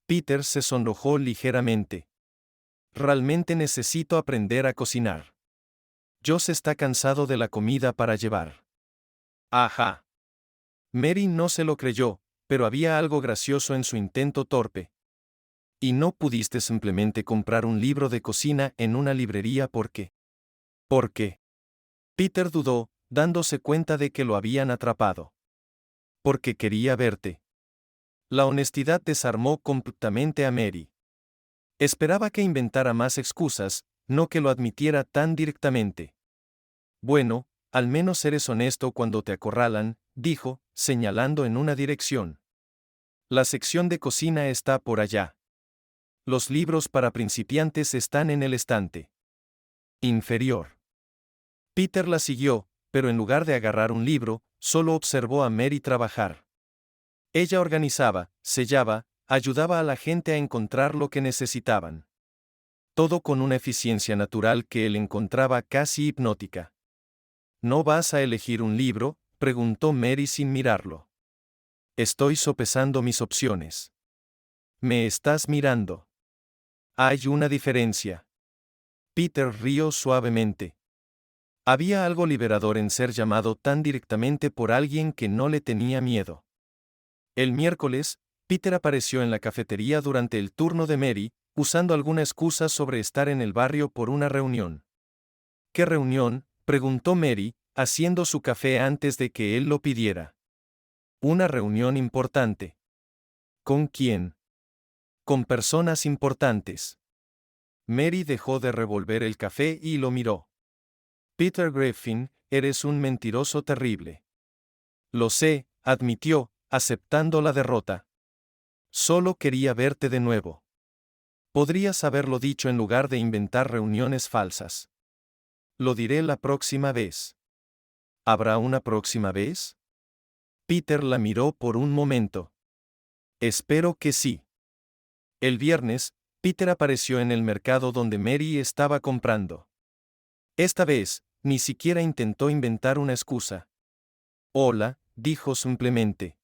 Peter se sonrojó ligeramente. Realmente necesito aprender a cocinar. Joss está cansado de la comida para llevar. Ajá. Mary no se lo creyó, pero había algo gracioso en su intento torpe. ¿Y no pudiste simplemente comprar un libro de cocina en una librería porque? ¿Por qué? Peter dudó, dándose cuenta de que lo habían atrapado. Porque quería verte. La honestidad desarmó completamente a Mary. Esperaba que inventara más excusas, no que lo admitiera tan directamente. Bueno, al menos eres honesto cuando te acorralan, dijo, señalando en una dirección. La sección de cocina está por allá. Los libros para principiantes están en el estante inferior. Peter la siguió, pero en lugar de agarrar un libro, solo observó a Mary trabajar. Ella organizaba, sellaba, ayudaba a la gente a encontrar lo que necesitaban. Todo con una eficiencia natural que él encontraba casi hipnótica. ¿No vas a elegir un libro?, preguntó Mary sin mirarlo. Estoy sopesando mis opciones. ¿Me estás mirando? Hay una diferencia. Peter rió suavemente. Había algo liberador en ser llamado tan directamente por alguien que no le tenía miedo. El miércoles, Peter apareció en la cafetería durante el turno de Mary, usando alguna excusa sobre estar en el barrio por una reunión. ¿Qué reunión?, preguntó Mary, haciendo su café antes de que él lo pidiera. Una reunión importante. ¿Con quién? Con personas importantes. Mary dejó de revolver el café y lo miró. Peter Griffin, eres un mentiroso terrible. Lo sé, admitió, aceptando la derrota. Solo quería verte de nuevo. Podrías haberlo dicho en lugar de inventar reuniones falsas. Lo diré la próxima vez. ¿Habrá una próxima vez? Peter la miró por un momento. Espero que sí. El viernes, Peter apareció en el mercado donde Mary estaba comprando. Esta vez, ni siquiera intentó inventar una excusa. Hola, dijo simplemente.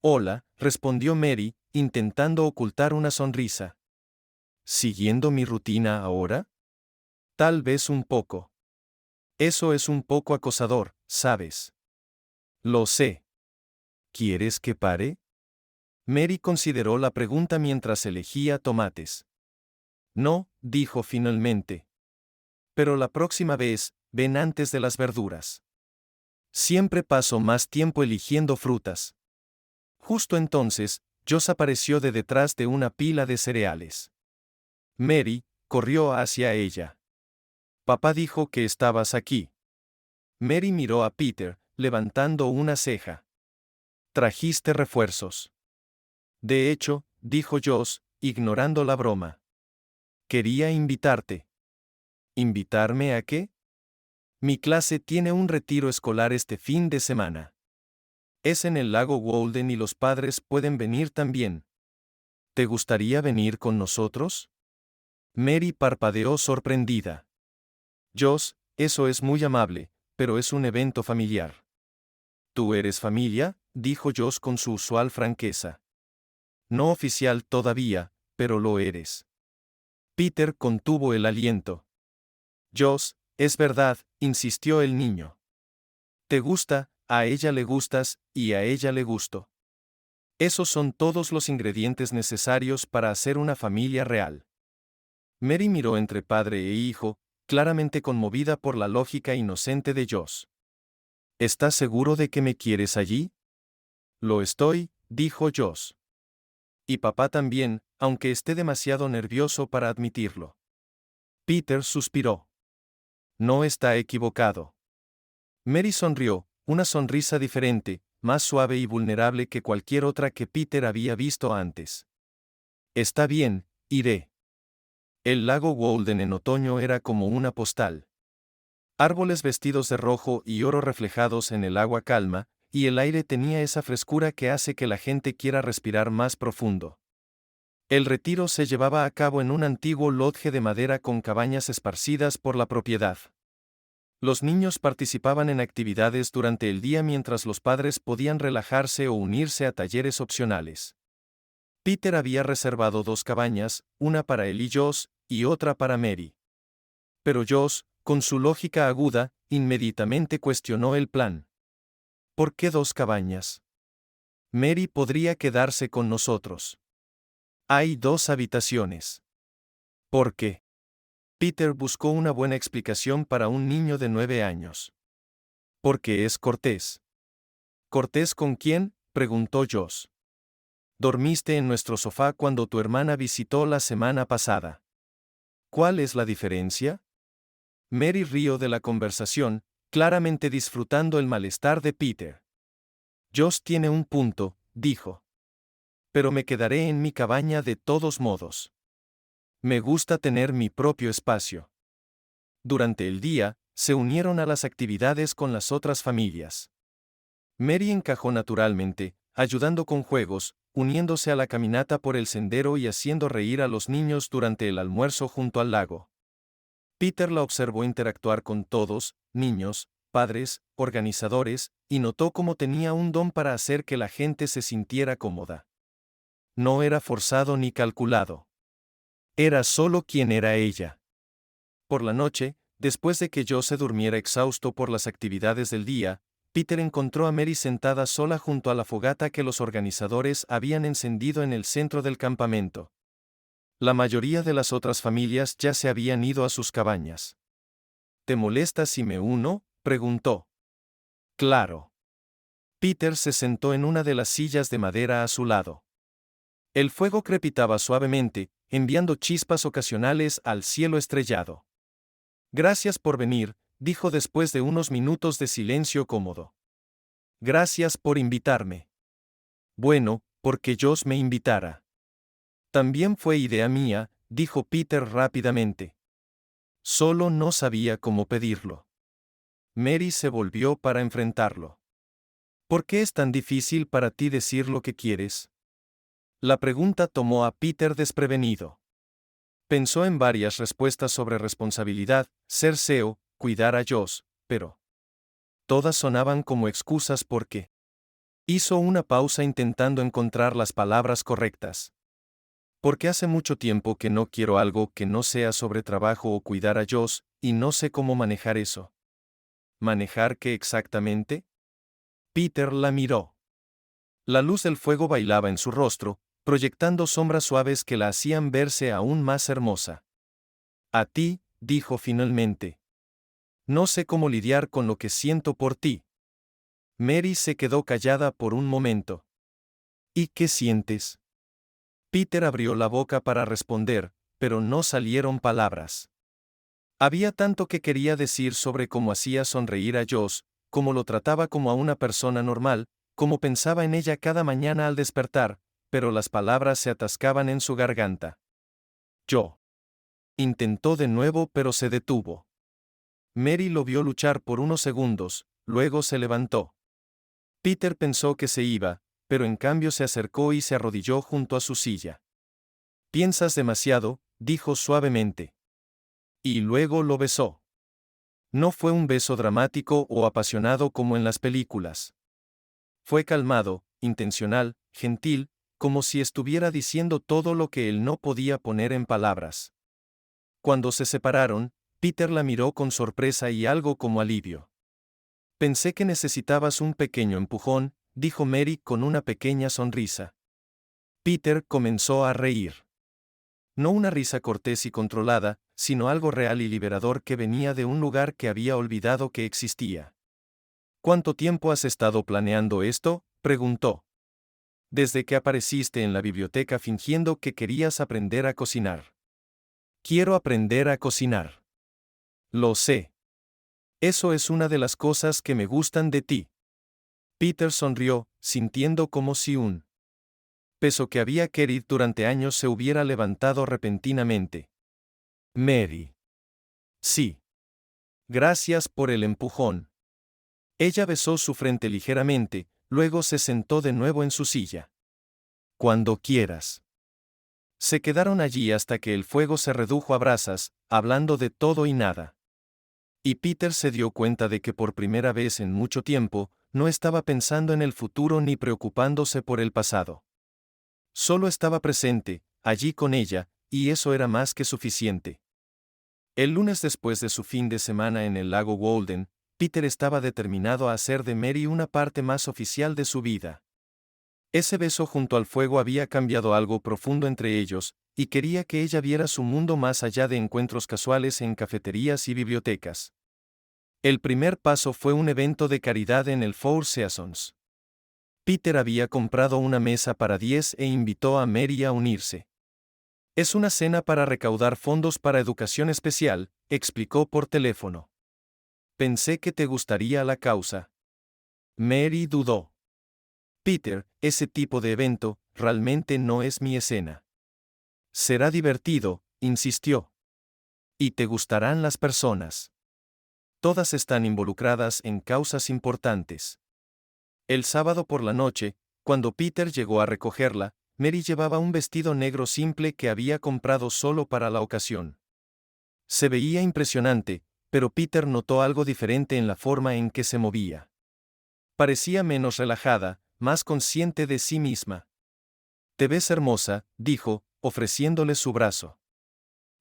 Hola, respondió Mary, intentando ocultar una sonrisa. ¿Siguiendo mi rutina ahora? Tal vez un poco. Eso es un poco acosador, ¿sabes? Lo sé. ¿Quieres que pare? Mary consideró la pregunta mientras elegía tomates. No, dijo finalmente. Pero la próxima vez, ven antes de las verduras. Siempre paso más tiempo eligiendo frutas. Justo entonces, Joss apareció de detrás de una pila de cereales. Mary corrió hacia ella. Papá dijo que estabas aquí. Mary miró a Peter, levantando una ceja. Trajiste refuerzos. De hecho, dijo Joss, ignorando la broma. Quería invitarte. ¿Invitarme a qué? Mi clase tiene un retiro escolar este fin de semana. Es en el lago Walden y los padres pueden venir también. ¿Te gustaría venir con nosotros? Mary parpadeó sorprendida. Joss, eso es muy amable, pero es un evento familiar. ¿Tú eres familia?, dijo Joss con su usual franqueza. No oficial todavía, pero lo eres. Peter contuvo el aliento. Joss, es verdad, insistió el niño. ¿Te gusta a ella le gustas, y a ella le gusto. Esos son todos los ingredientes necesarios para hacer una familia real. Mary miró entre padre e hijo, claramente conmovida por la lógica inocente de Josh. ¿Estás seguro de que me quieres allí? Lo estoy, dijo Josh. Y papá también, aunque esté demasiado nervioso para admitirlo. Peter suspiró. No está equivocado. Mary sonrió, una sonrisa diferente, más suave y vulnerable que cualquier otra que Peter había visto antes. Está bien, iré. El lago Walden en otoño era como una postal. Árboles vestidos de rojo y oro reflejados en el agua calma, y el aire tenía esa frescura que hace que la gente quiera respirar más profundo. El retiro se llevaba a cabo en un antiguo lodge de madera con cabañas esparcidas por la propiedad. Los niños participaban en actividades durante el día mientras los padres podían relajarse o unirse a talleres opcionales. Peter había reservado 2 cabañas, una para él y Josh, y otra para Mary. Pero Josh, con su lógica aguda, inmediatamente cuestionó el plan. ¿Por qué 2 cabañas? Mary podría quedarse con nosotros. Hay 2 habitaciones. ¿Por qué? Peter buscó una buena explicación para un niño de 9 años. Porque es cortés. ¿Cortés con quién?, preguntó Josh. Dormiste en nuestro sofá cuando tu hermana visitó la semana pasada. ¿Cuál es la diferencia? Mary rió de la conversación, claramente disfrutando el malestar de Peter. Josh tiene un punto, dijo. Pero me quedaré en mi cabaña de todos modos. Me gusta tener mi propio espacio. Durante el día, se unieron a las actividades con las otras familias. Mary encajó naturalmente, ayudando con juegos, uniéndose a la caminata por el sendero y haciendo reír a los niños durante el almuerzo junto al lago. Peter la observó interactuar con todos, niños, padres, organizadores, y notó cómo tenía un don para hacer que la gente se sintiera cómoda. No era forzado ni calculado. Era solo quien era ella. Por la noche, después de que Joe se durmiera exhausto por las actividades del día, Peter encontró a Mary sentada sola junto a la fogata que los organizadores habían encendido en el centro del campamento. La mayoría de las otras familias ya se habían ido a sus cabañas. ¿Te molesta si me uno?, preguntó. Claro. Peter se sentó en una de las sillas de madera a su lado. El fuego crepitaba suavemente, enviando chispas ocasionales al cielo estrellado. Gracias por venir, dijo después de unos minutos de silencio cómodo. Gracias por invitarme. Bueno, porque Josh me invitara. También fue idea mía, dijo Peter rápidamente. Solo no sabía cómo pedirlo. Mary se volvió para enfrentarlo. ¿Por qué es tan difícil para ti decir lo que quieres? La pregunta tomó a Peter desprevenido. Pensó en varias respuestas sobre responsabilidad, ser CEO, cuidar a Josh, pero todas sonaban como excusas porque hizo una pausa intentando encontrar las palabras correctas. Porque hace mucho tiempo que no quiero algo que no sea sobre trabajo o cuidar a Josh, y no sé cómo manejar eso. ¿Manejar qué exactamente? Peter la miró. La luz del fuego bailaba en su rostro, proyectando sombras suaves que la hacían verse aún más hermosa. A ti, dijo finalmente. No sé cómo lidiar con lo que siento por ti. Mary se quedó callada por un momento. ¿Y qué sientes? Peter abrió la boca para responder, pero no salieron palabras. Había tanto que quería decir sobre cómo hacía sonreír a Josh, cómo lo trataba como a una persona normal, cómo pensaba en ella cada mañana al despertar, pero las palabras se atascaban en su garganta. Yo. Intentó de nuevo pero se detuvo. Mary lo vio luchar por unos segundos, luego se levantó. Peter pensó que se iba, pero en cambio se acercó y se arrodilló junto a su silla. Piensas demasiado, dijo suavemente. Y luego lo besó. No fue un beso dramático o apasionado como en las películas. Fue calmado, intencional, gentil, como si estuviera diciendo todo lo que él no podía poner en palabras. Cuando se separaron, Peter la miró con sorpresa y algo como alivio. Pensé que necesitabas un pequeño empujón, dijo Mary con una pequeña sonrisa. Peter comenzó a reír. No una risa cortés y controlada, sino algo real y liberador que venía de un lugar que había olvidado que existía. ¿Cuánto tiempo has estado planeando esto?, preguntó. Desde que apareciste en la biblioteca fingiendo que querías aprender a cocinar. Quiero aprender a cocinar. Lo sé. Eso es una de las cosas que me gustan de ti. Peter sonrió, sintiendo como si un peso que había querido durante años se hubiera levantado repentinamente. Mary. Sí. Gracias por el empujón. Ella besó su frente ligeramente, luego se sentó de nuevo en su silla. Cuando quieras. Se quedaron allí hasta que el fuego se redujo a brasas, hablando de todo y nada. Y Peter se dio cuenta de que por primera vez en mucho tiempo, no estaba pensando en el futuro ni preocupándose por el pasado. Solo estaba presente, allí con ella, y eso era más que suficiente. El lunes después de su fin de semana en el lago Walden, Peter estaba determinado a hacer de Mary una parte más oficial de su vida. Ese beso junto al fuego había cambiado algo profundo entre ellos, y quería que ella viera su mundo más allá de encuentros casuales en cafeterías y bibliotecas. El primer paso fue un evento de caridad en el Four Seasons. Peter había comprado una mesa para 10 e invitó a Mary a unirse. Es una cena para recaudar fondos para educación especial, explicó por teléfono. Pensé que te gustaría la causa. Mary dudó. Peter, ese tipo de evento, realmente no es mi escena. Será divertido, insistió. Y te gustarán las personas. Todas están involucradas en causas importantes. El sábado por la noche, cuando Peter llegó a recogerla, Mary llevaba un vestido negro simple que había comprado solo para la ocasión. Se veía impresionante, pero Peter notó algo diferente en la forma en que se movía. Parecía menos relajada, más consciente de sí misma. Te ves hermosa, dijo, ofreciéndole su brazo.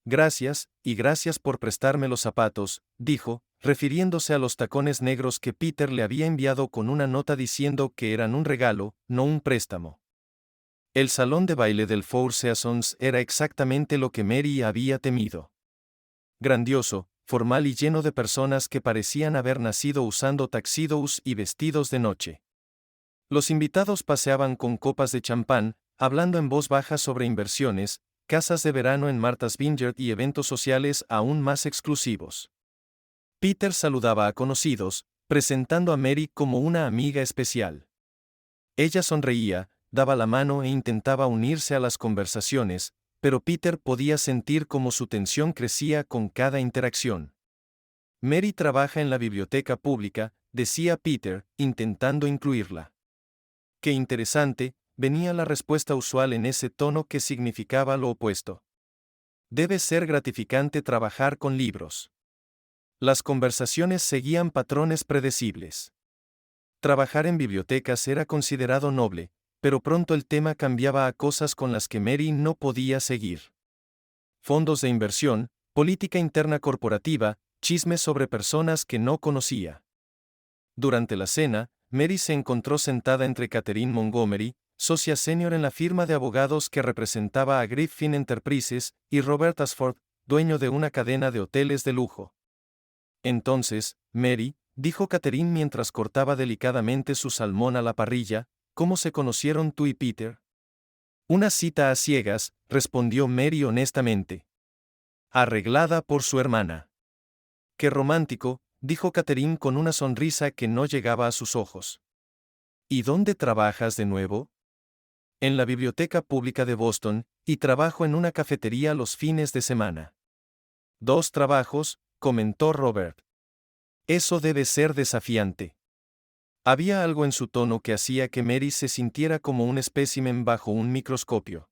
Gracias, y gracias por prestarme los zapatos, dijo, refiriéndose a los tacones negros que Peter le había enviado con una nota diciendo que eran un regalo, no un préstamo. El salón de baile del Four Seasons era exactamente lo que Mary había temido. Grandioso, formal y lleno de personas que parecían haber nacido usando tuxedos y vestidos de noche. Los invitados paseaban con copas de champán, hablando en voz baja sobre inversiones, casas de verano en Martha's Vineyard y eventos sociales aún más exclusivos. Peter saludaba a conocidos, presentando a Mary como una amiga especial. Ella sonreía, daba la mano e intentaba unirse a las conversaciones, pero Peter podía sentir cómo su tensión crecía con cada interacción. Mary trabaja en la biblioteca pública, decía Peter, intentando incluirla. Qué interesante, venía la respuesta usual en ese tono que significaba lo opuesto. Debe ser gratificante trabajar con libros. Las conversaciones seguían patrones predecibles. Trabajar en bibliotecas era considerado noble, pero pronto el tema cambiaba a cosas con las que Mary no podía seguir. Fondos de inversión, política interna corporativa, chismes sobre personas que no conocía. Durante la cena, Mary se encontró sentada entre Catherine Montgomery, socia senior en la firma de abogados que representaba a Griffin Enterprises, y Robert Ashford, dueño de una cadena de hoteles de lujo. Entonces, Mary, dijo Catherine mientras cortaba delicadamente su salmón a la parrilla, ¿cómo se conocieron tú y Peter? Una cita a ciegas, respondió Mary honestamente. Arreglada por su hermana. Qué romántico, dijo Catherine con una sonrisa que no llegaba a sus ojos. ¿Y dónde trabajas de nuevo? En la Biblioteca Pública de Boston, y trabajo en una cafetería los fines de semana. 2 trabajos, comentó Robert. Eso debe ser desafiante. Había algo en su tono que hacía que Mary se sintiera como un espécimen bajo un microscopio.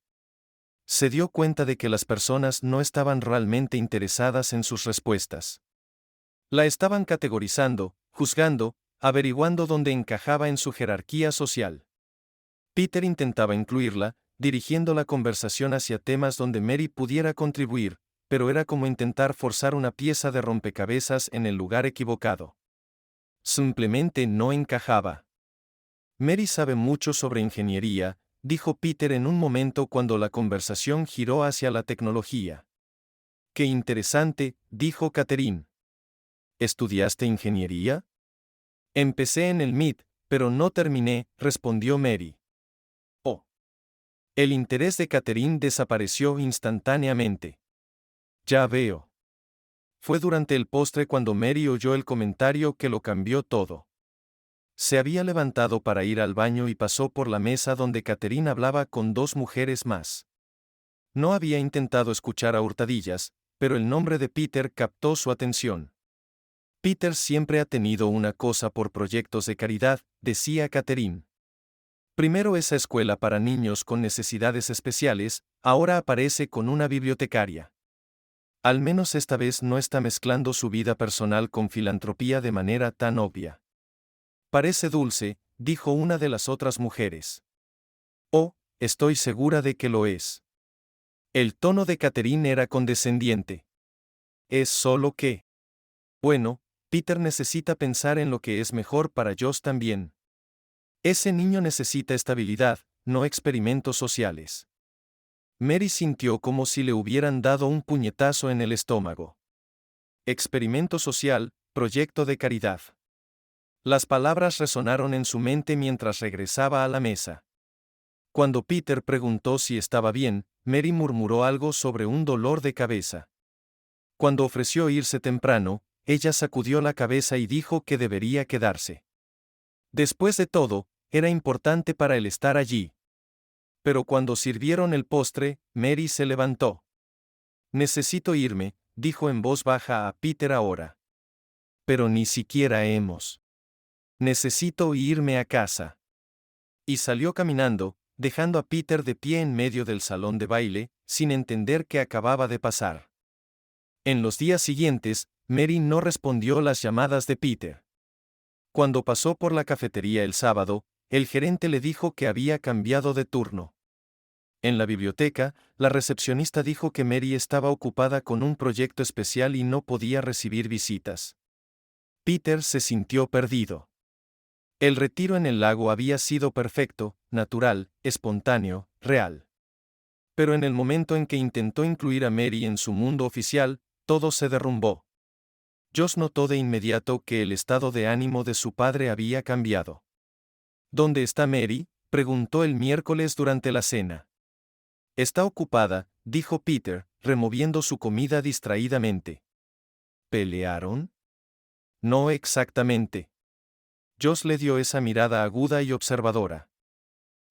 Se dio cuenta de que las personas no estaban realmente interesadas en sus respuestas. La estaban categorizando, juzgando, averiguando dónde encajaba en su jerarquía social. Peter intentaba incluirla, dirigiendo la conversación hacia temas donde Mary pudiera contribuir, pero era como intentar forzar una pieza de rompecabezas en el lugar equivocado. Simplemente no encajaba. Mary sabe mucho sobre ingeniería, dijo Peter en un momento cuando la conversación giró hacia la tecnología. Qué interesante, dijo Catherine. ¿Estudiaste ingeniería? Empecé en el MIT, pero no terminé, respondió Mary. Oh. El interés de Catherine desapareció instantáneamente. Ya veo. Fue durante el postre cuando Mary oyó el comentario que lo cambió todo. Se había levantado para ir al baño y pasó por la mesa donde Catherine hablaba con dos mujeres más. No había intentado escuchar a hurtadillas, pero el nombre de Peter captó su atención. Peter siempre ha tenido una cosa por proyectos de caridad, decía Catherine. Primero esa escuela para niños con necesidades especiales, ahora aparece con una bibliotecaria. Al menos esta vez no está mezclando su vida personal con filantropía de manera tan obvia. Parece dulce, dijo una de las otras mujeres. Oh, estoy segura de que lo es. El tono de Catherine era condescendiente. Es solo que... Bueno, Peter necesita pensar en lo que es mejor para Josh también. Ese niño necesita estabilidad, no experimentos sociales. Mary sintió como si le hubieran dado un puñetazo en el estómago. Experimento social, proyecto de caridad. Las palabras resonaron en su mente mientras regresaba a la mesa. Cuando Peter preguntó si estaba bien, Mary murmuró algo sobre un dolor de cabeza. Cuando ofreció irse temprano, ella sacudió la cabeza y dijo que debería quedarse. Después de todo, era importante para él estar allí. Pero cuando sirvieron el postre, Mary se levantó. Necesito irme, dijo en voz baja a Peter ahora. Pero ni siquiera hemos. Necesito irme a casa. Y salió caminando, dejando a Peter de pie en medio del salón de baile, sin entender qué acababa de pasar. En los días siguientes, Mary no respondió las llamadas de Peter. Cuando pasó por la cafetería el sábado, el gerente le dijo que había cambiado de turno. En la biblioteca, la recepcionista dijo que Mary estaba ocupada con un proyecto especial y no podía recibir visitas. Peter se sintió perdido. El retiro en el lago había sido perfecto, natural, espontáneo, real. Pero en el momento en que intentó incluir a Mary en su mundo oficial, todo se derrumbó. Josh notó de inmediato que el estado de ánimo de su padre había cambiado. ¿Dónde está Mary?, preguntó el miércoles durante la cena. Está ocupada, dijo Peter, removiendo su comida distraídamente. ¿Pelearon? No exactamente. Josh le dio esa mirada aguda y observadora.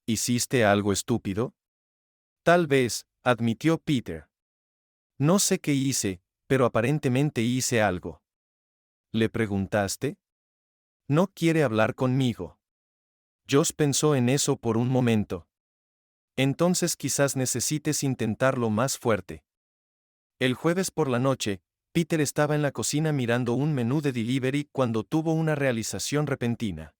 ¿Hiciste algo estúpido? Tal vez, admitió Peter. No sé qué hice, pero aparentemente hice algo. ¿Le preguntaste? No quiere hablar conmigo. Josh pensó en eso por un momento. Entonces quizás necesites intentarlo más fuerte. El jueves por la noche, Peter estaba en la cocina mirando un menú de delivery cuando tuvo una realización repentina.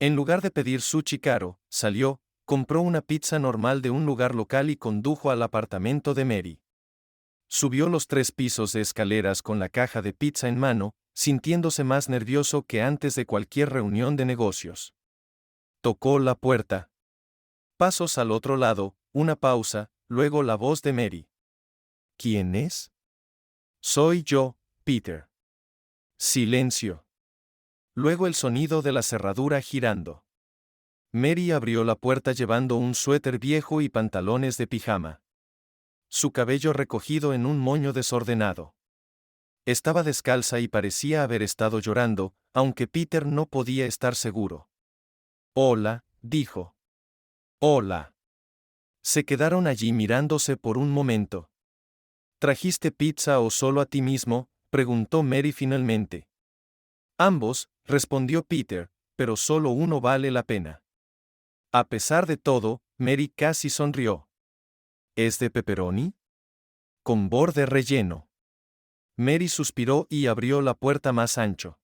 En lugar de pedir sushi caro, salió, compró una pizza normal de un lugar local y condujo al apartamento de Mary. Subió los 3 pisos de escaleras con la caja de pizza en mano, sintiéndose más nervioso que antes de cualquier reunión de negocios. Tocó la puerta. Pasos al otro lado, una pausa, luego la voz de Mary. ¿Quién es? Soy yo, Peter. Silencio. Luego el sonido de la cerradura girando. Mary abrió la puerta llevando un suéter viejo y pantalones de pijama. Su cabello recogido en un moño desordenado. Estaba descalza y parecía haber estado llorando, aunque Peter no podía estar seguro. Hola, dijo. Hola. Se quedaron allí mirándose por un momento. ¿Trajiste pizza o solo a ti mismo?, preguntó Mary finalmente. Ambos, respondió Peter, pero solo uno vale la pena. A pesar de todo, Mary casi sonrió. ¿Es de pepperoni? Con borde relleno. Mary suspiró y abrió la puerta más ancho.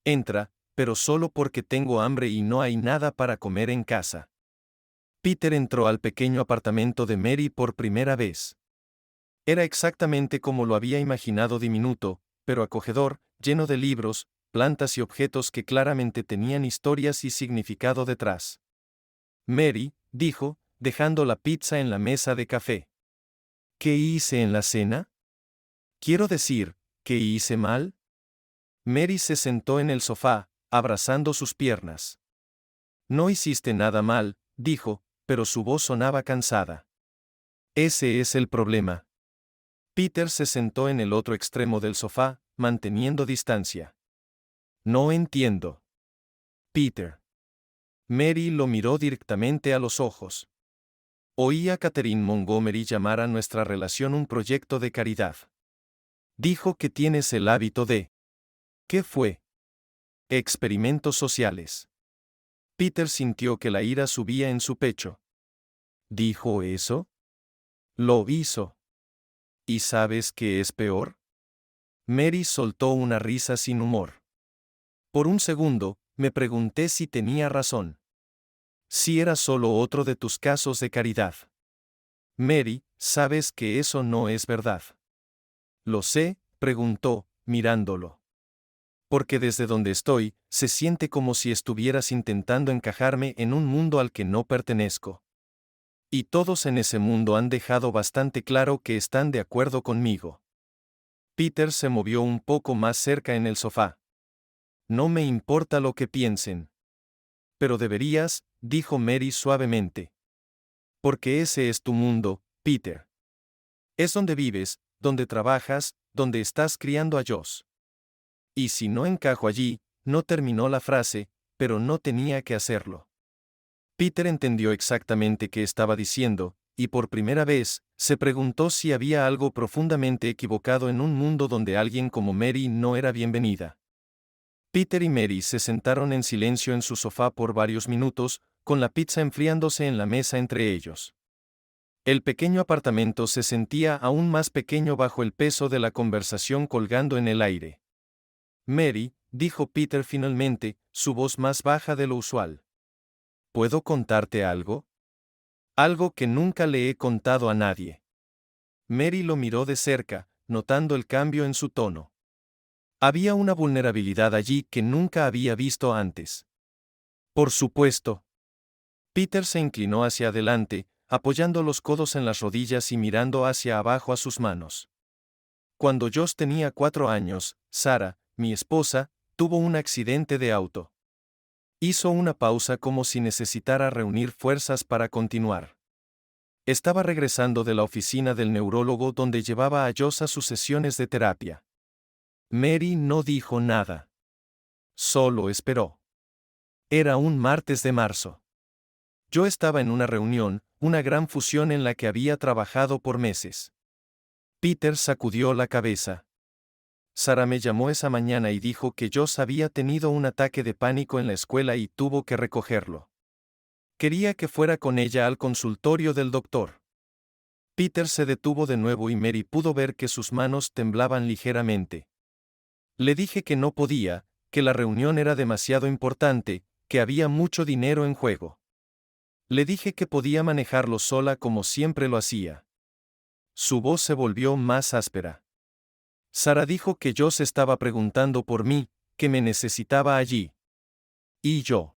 Entra, pero solo porque tengo hambre y no hay nada para comer en casa. Peter entró al pequeño apartamento de Mary por primera vez. Era exactamente como lo había imaginado, diminuto, pero acogedor, lleno de libros, plantas y objetos que claramente tenían historias y significado detrás. Mary, dijo, dejando la pizza en la mesa de café. ¿Qué hice en la cena? Quiero decir, ¿qué hice mal? Mary se sentó en el sofá, abrazando sus piernas. No hiciste nada mal, dijo, pero su voz sonaba cansada. Ese es el problema. Peter se sentó en el otro extremo del sofá, manteniendo distancia. No entiendo. Peter. Mary lo miró directamente a los ojos. Oí a Catherine Montgomery llamar a nuestra relación un proyecto de caridad. Dijo que tienes el hábito de... ¿Qué fue? Experimentos sociales. Peter sintió que la ira subía en su pecho. ¿Dijo eso? Lo hizo. ¿Y sabes qué es peor? Mary soltó una risa sin humor. Por un segundo, me pregunté si tenía razón. Si era solo otro de tus casos de caridad. Mary, sabes que eso no es verdad. Lo sé, preguntó, mirándolo. Porque desde donde estoy, se siente como si estuvieras intentando encajarme en un mundo al que no pertenezco. Y todos en ese mundo han dejado bastante claro que están de acuerdo conmigo. Peter se movió un poco más cerca en el sofá. No me importa lo que piensen. Pero deberías, dijo Mary suavemente. Porque ese es tu mundo, Peter. Es donde vives, donde trabajas, donde estás criando a Josh. Y si no encajo allí, no terminó la frase, pero no tenía que hacerlo. Peter entendió exactamente qué estaba diciendo, y por primera vez, se preguntó si había algo profundamente equivocado en un mundo donde alguien como Mary no era bienvenida. Peter y Mary se sentaron en silencio en su sofá por varios minutos, con la pizza enfriándose en la mesa entre ellos. El pequeño apartamento se sentía aún más pequeño bajo el peso de la conversación colgando en el aire. Mary, dijo Peter finalmente, su voz más baja de lo usual. ¿Puedo contarte algo? Algo que nunca le he contado a nadie. Mary lo miró de cerca, notando el cambio en su tono. Había una vulnerabilidad allí que nunca había visto antes. Por supuesto. Peter se inclinó hacia adelante, apoyando los codos en las rodillas y mirando hacia abajo a sus manos. Cuando Josh tenía 4 años, Sarah, mi esposa, tuvo un accidente de auto. Hizo una pausa como si necesitara reunir fuerzas para continuar. Estaba regresando de la oficina del neurólogo donde llevaba a Josh a sus sesiones de terapia. Mary no dijo nada. Solo esperó. Era un martes de marzo. Yo estaba en una reunión, una gran fusión en la que había trabajado por meses. Peter sacudió la cabeza. Sarah me llamó esa mañana y dijo que Josh había tenido un ataque de pánico en la escuela y tuvo que recogerlo. Quería que fuera con ella al consultorio del doctor. Peter se detuvo de nuevo y Mary pudo ver que sus manos temblaban ligeramente. Le dije que no podía, que la reunión era demasiado importante, que había mucho dinero en juego. Le dije que podía manejarlo sola como siempre lo hacía. Su voz se volvió más áspera. Sarah dijo que Josh estaba preguntando por mí, que me necesitaba allí. Y yo.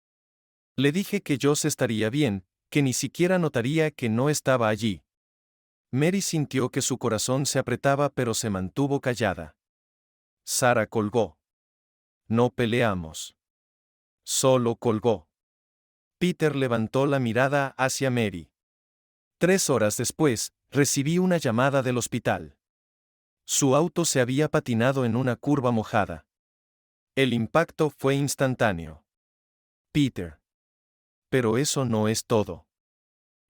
Le dije que Josh estaría bien, que ni siquiera notaría que no estaba allí. Mary sintió que su corazón se apretaba pero se mantuvo callada. Sarah colgó. No peleamos. Solo colgó. Peter levantó la mirada hacia Mary. 3 horas después, recibí una llamada del hospital. Su auto se había patinado en una curva mojada. El impacto fue instantáneo. Peter. Pero eso no es todo.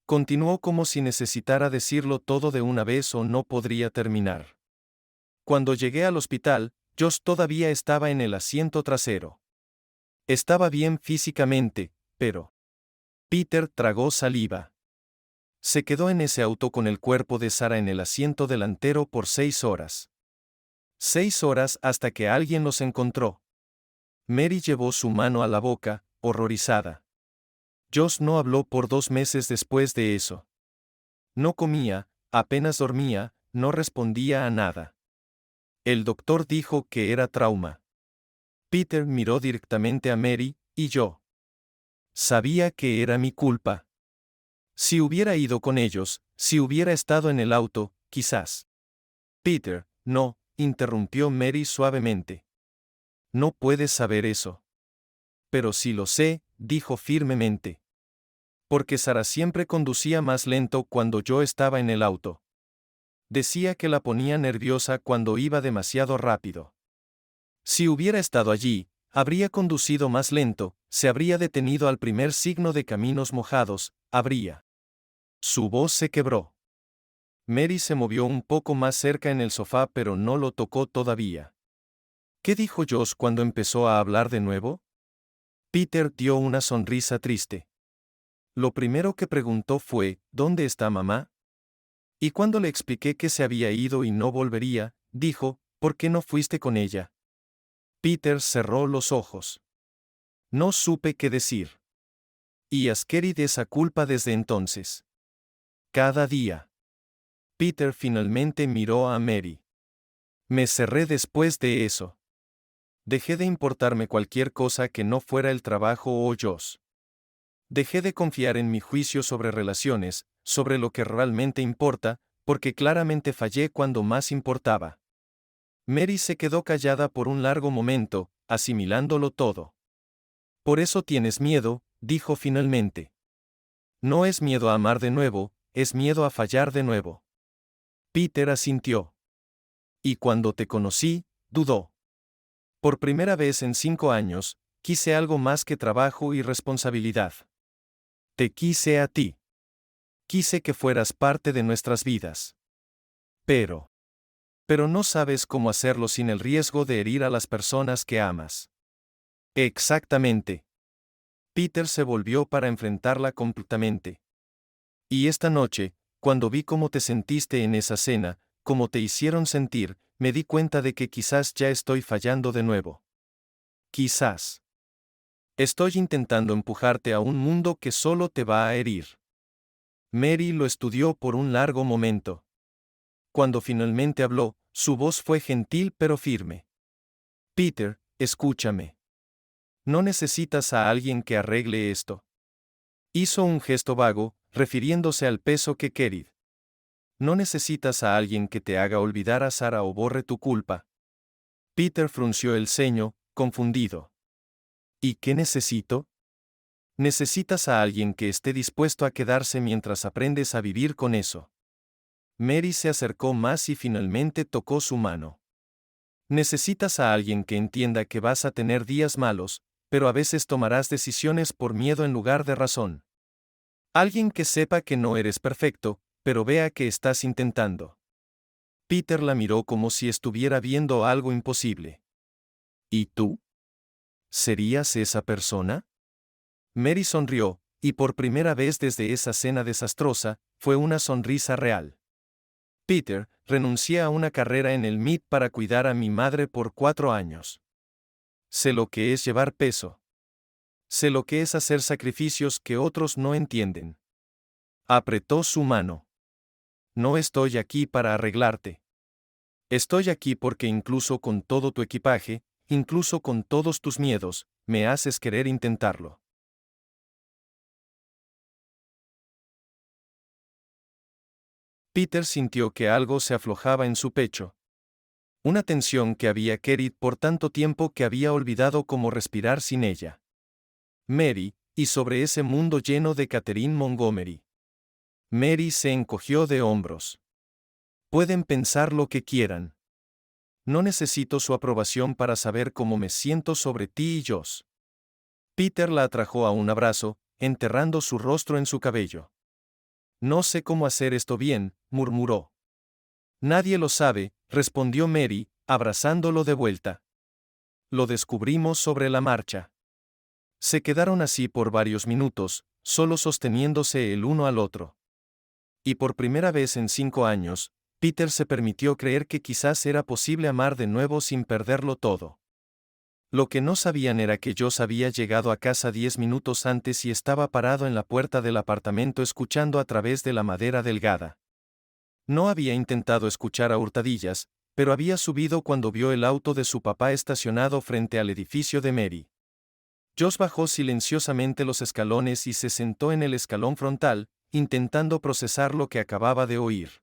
Continuó como si necesitara decirlo todo de una vez o no podría terminar. Cuando llegué al hospital, Josh todavía estaba en el asiento trasero. Estaba bien físicamente, pero... Peter tragó saliva. Se quedó en ese auto con el cuerpo de Sarah en el asiento delantero por 6 horas. 6 horas hasta que alguien los encontró. Mary llevó su mano a la boca, horrorizada. Josh no habló por 2 meses después de eso. No comía, apenas dormía, no respondía a nada. El doctor dijo que era trauma. Peter miró directamente a Mary, y yo. Sabía que era mi culpa. Si hubiera ido con ellos, si hubiera estado en el auto, quizás. Peter, no, interrumpió Mary suavemente. No puedes saber eso. Pero sí lo sé, dijo firmemente. Porque Sara siempre conducía más lento cuando yo estaba en el auto. Decía que la ponía nerviosa cuando iba demasiado rápido. Si hubiera estado allí, habría conducido más lento, se habría detenido al primer signo de caminos mojados, habría. Su voz se quebró. Mary se movió un poco más cerca en el sofá pero no lo tocó todavía. ¿Qué dijo Josh cuando empezó a hablar de nuevo? Peter dio una sonrisa triste. Lo primero que preguntó fue, ¿dónde está mamá? Y cuando le expliqué que se había ido y no volvería, dijo, ¿por qué no fuiste con ella? Peter cerró los ojos. No supe qué decir. Y Askerid esa culpa desde entonces. Cada día. Peter finalmente miró a Mary. Me cerré después de eso. Dejé de importarme cualquier cosa que no fuera el trabajo o Josh. Dejé de confiar en mi juicio sobre relaciones, sobre lo que realmente importa, porque claramente fallé cuando más importaba. Mary se quedó callada por un largo momento, asimilándolo todo. Por eso tienes miedo, dijo finalmente. No es miedo a amar de nuevo, es miedo a fallar de nuevo. Peter asintió. Y cuando te conocí, dudó. Por primera vez en 5 años, quise algo más que trabajo y responsabilidad. Te quise a ti. Quise que fueras parte de nuestras vidas. Pero no sabes cómo hacerlo sin el riesgo de herir a las personas que amas. Exactamente. Peter se volvió para enfrentarla completamente. Y esta noche, cuando vi cómo te sentiste en esa cena, cómo te hicieron sentir, me di cuenta de que quizás ya estoy fallando de nuevo. Quizás. Estoy intentando empujarte a un mundo que solo te va a herir. Mary lo estudió por un largo momento. Cuando finalmente habló, su voz fue gentil pero firme. Peter, escúchame. No necesitas a alguien que arregle esto. Hizo un gesto vago, refiriéndose al peso que Kerid. No necesitas a alguien que te haga olvidar a Sara o borre tu culpa. Peter frunció el ceño, confundido. ¿Y qué necesito? Necesitas a alguien que esté dispuesto a quedarse mientras aprendes a vivir con eso. Mary se acercó más y finalmente tocó su mano. Necesitas a alguien que entienda que vas a tener días malos, pero a veces tomarás decisiones por miedo en lugar de razón. Alguien que sepa que no eres perfecto, pero vea que estás intentando. Peter la miró como si estuviera viendo algo imposible. ¿Y tú? ¿Serías esa persona? Mary sonrió, y por primera vez desde esa cena desastrosa, fue una sonrisa real. Peter, renuncié a una carrera en el MIT para cuidar a mi madre por 4 años. Sé lo que es llevar peso. Sé lo que es hacer sacrificios que otros no entienden. Apretó su mano. No estoy aquí para arreglarte. Estoy aquí porque incluso con todo tu equipaje, incluso con todos tus miedos, me haces querer intentarlo. Peter sintió que algo se aflojaba en su pecho. Una tensión que había querido por tanto tiempo que había olvidado cómo respirar sin ella. Mary, y sobre ese mundo lleno de Catherine Montgomery. Mary se encogió de hombros. Pueden pensar lo que quieran. No necesito su aprobación para saber cómo me siento sobre ti y Josh. Peter la atrajo a un abrazo, enterrando su rostro en su cabello. No sé cómo hacer esto bien, murmuró. Nadie lo sabe, respondió Mary, abrazándolo de vuelta. Lo descubrimos sobre la marcha. Se quedaron así por varios minutos, solo sosteniéndose el uno al otro. Y por primera vez en 5 años, Peter se permitió creer que quizás era posible amar de nuevo sin perderlo todo. Lo que no sabían era que Josh había llegado a casa 10 minutos antes y estaba parado en la puerta del apartamento escuchando a través de la madera delgada. No había intentado escuchar a hurtadillas, pero había subido cuando vio el auto de su papá estacionado frente al edificio de Mary. Josh bajó silenciosamente los escalones y se sentó en el escalón frontal, intentando procesar lo que acababa de oír.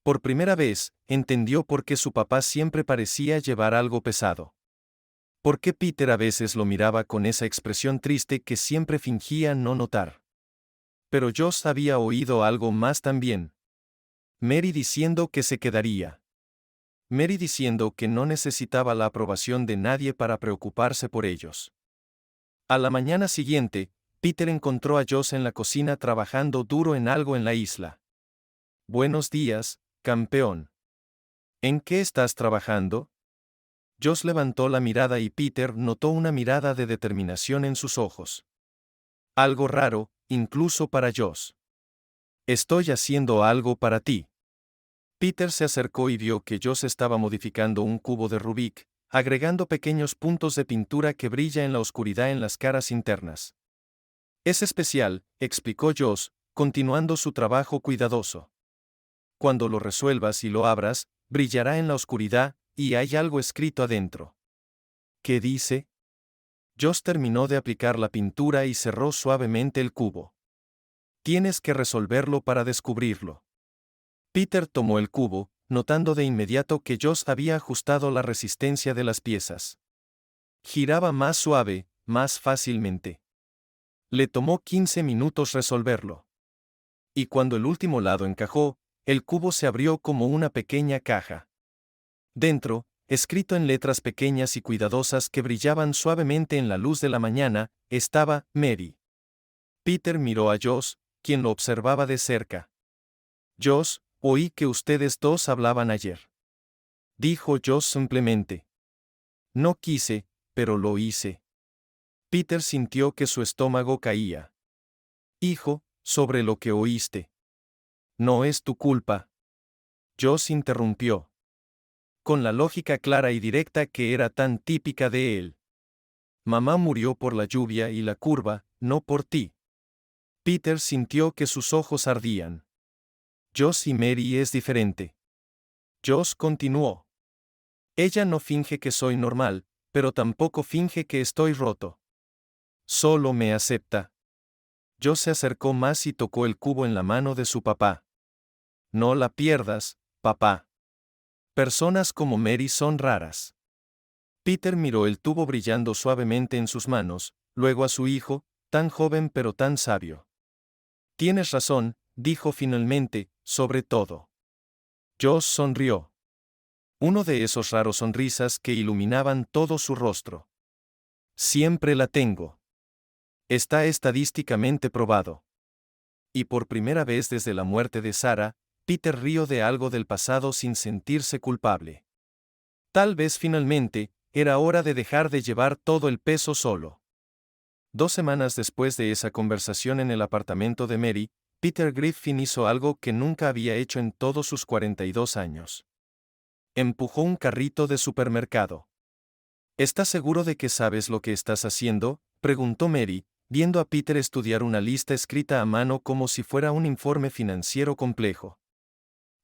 Por primera vez, entendió por qué su papá siempre parecía llevar algo pesado. Por qué Peter a veces lo miraba con esa expresión triste que siempre fingía no notar. Pero Josh había oído algo más también. Mary diciendo que se quedaría. Mary diciendo que no necesitaba la aprobación de nadie para preocuparse por ellos. A la mañana siguiente, Peter encontró a Josh en la cocina trabajando duro en algo en la isla. Buenos días, campeón. ¿En qué estás trabajando? Josh levantó la mirada y Peter notó una mirada de determinación en sus ojos. Algo raro, incluso para Josh. Estoy haciendo algo para ti. Peter se acercó y vio que Josh estaba modificando un cubo de Rubik, agregando pequeños puntos de pintura que brilla en la oscuridad en las caras internas. Es especial, explicó Josh, continuando su trabajo cuidadoso. Cuando lo resuelvas y lo abras, brillará en la oscuridad, y hay algo escrito adentro. ¿Qué dice? Josh terminó de aplicar la pintura y cerró suavemente el cubo. Tienes que resolverlo para descubrirlo. Peter tomó el cubo, notando de inmediato que Josh había ajustado la resistencia de las piezas. Giraba más suave, más fácilmente. Le tomó 15 minutos resolverlo. Y cuando el último lado encajó, el cubo se abrió como una pequeña caja. Dentro, escrito en letras pequeñas y cuidadosas que brillaban suavemente en la luz de la mañana, estaba Mary. Peter miró a Josh, quien lo observaba de cerca. Josh, oí que ustedes dos hablaban ayer. Dijo Josh simplemente. No quise, pero lo hice. Peter sintió que su estómago caía. Hijo, sobre lo que oíste. No es tu culpa. Josh interrumpió. Con la lógica clara y directa que era tan típica de él. Mamá murió por la lluvia y la curva, no por ti. Peter sintió que sus ojos ardían. Josh y Mary es diferente. Josh continuó. Ella no finge que soy normal, pero tampoco finge que estoy roto. Solo me acepta. Josh se acercó más y tocó el cubo en la mano de su papá. No la pierdas, papá. Personas como Mary son raras. Peter miró el tubo brillando suavemente en sus manos, luego a su hijo, tan joven pero tan sabio. Tienes razón, dijo finalmente, sobre todo. Josh sonrió. Uno de esos raros sonrisas que iluminaban todo su rostro. Siempre la tengo. Está estadísticamente probado. Y por primera vez desde la muerte de Sarah, Peter rió de algo del pasado sin sentirse culpable. Tal vez finalmente, era hora de dejar de llevar todo el peso solo. 2 semanas después de esa conversación en el apartamento de Mary, Peter Griffin hizo algo que nunca había hecho en todos sus 42 años. Empujó un carrito de supermercado. ¿Estás seguro de que sabes lo que estás haciendo?, preguntó Mary, viendo a Peter estudiar una lista escrita a mano como si fuera un informe financiero complejo.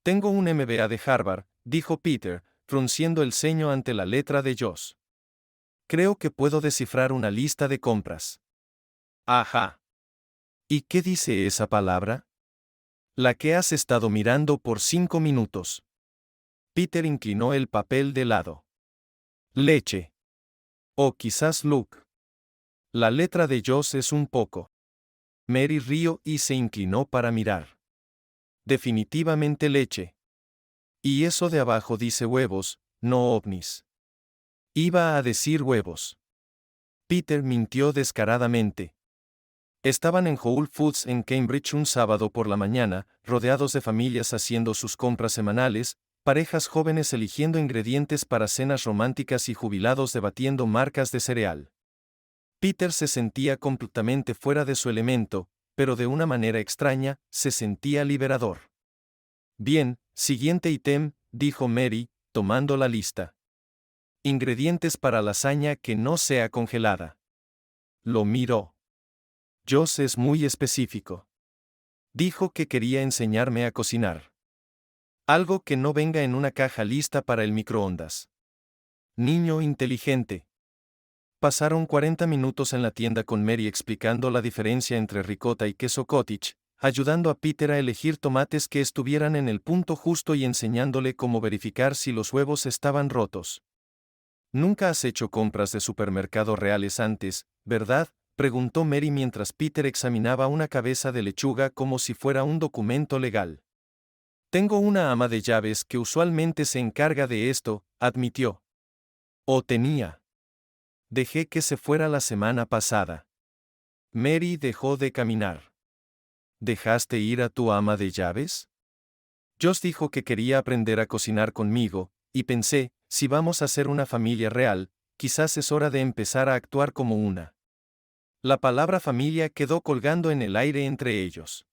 Tengo un MBA de Harvard, dijo Peter, frunciendo el ceño ante la letra de Josh. Creo que puedo descifrar una lista de compras. Ajá. ¿Y qué dice esa palabra? La que has estado mirando por 5 minutos. Peter inclinó el papel de lado. Leche. O quizás Luke. La letra de Josh es un poco. Mary rió y se inclinó para mirar. Definitivamente leche. Y eso de abajo dice huevos, no ovnis. Iba a decir huevos. Peter mintió descaradamente. Estaban en Whole Foods en Cambridge un sábado por la mañana, rodeados de familias haciendo sus compras semanales, parejas jóvenes eligiendo ingredientes para cenas románticas y jubilados debatiendo marcas de cereal. Peter se sentía completamente fuera de su elemento, pero de una manera extraña, se sentía liberador. Bien, siguiente ítem, dijo Mary, tomando la lista. Ingredientes para lasaña que no sea congelada. Lo miró. Josh es muy específico. Dijo que quería enseñarme a cocinar. Algo que no venga en una caja lista para el microondas. Niño inteligente. Pasaron 40 minutos en la tienda con Mary explicando la diferencia entre ricota y queso cottage, ayudando a Peter a elegir tomates que estuvieran en el punto justo y enseñándole cómo verificar si los huevos estaban rotos. ¿Nunca has hecho compras de supermercado reales antes, verdad?, preguntó Mary mientras Peter examinaba una cabeza de lechuga como si fuera un documento legal. Tengo una ama de llaves que usualmente se encarga de esto, admitió. O tenía. Dejé que se fuera la semana pasada. Mary dejó de caminar. ¿Dejaste ir a tu ama de llaves? Josh dijo que quería aprender a cocinar conmigo, y pensé, si vamos a ser una familia real, quizás es hora de empezar a actuar como una. La palabra familia quedó colgando en el aire entre ellos.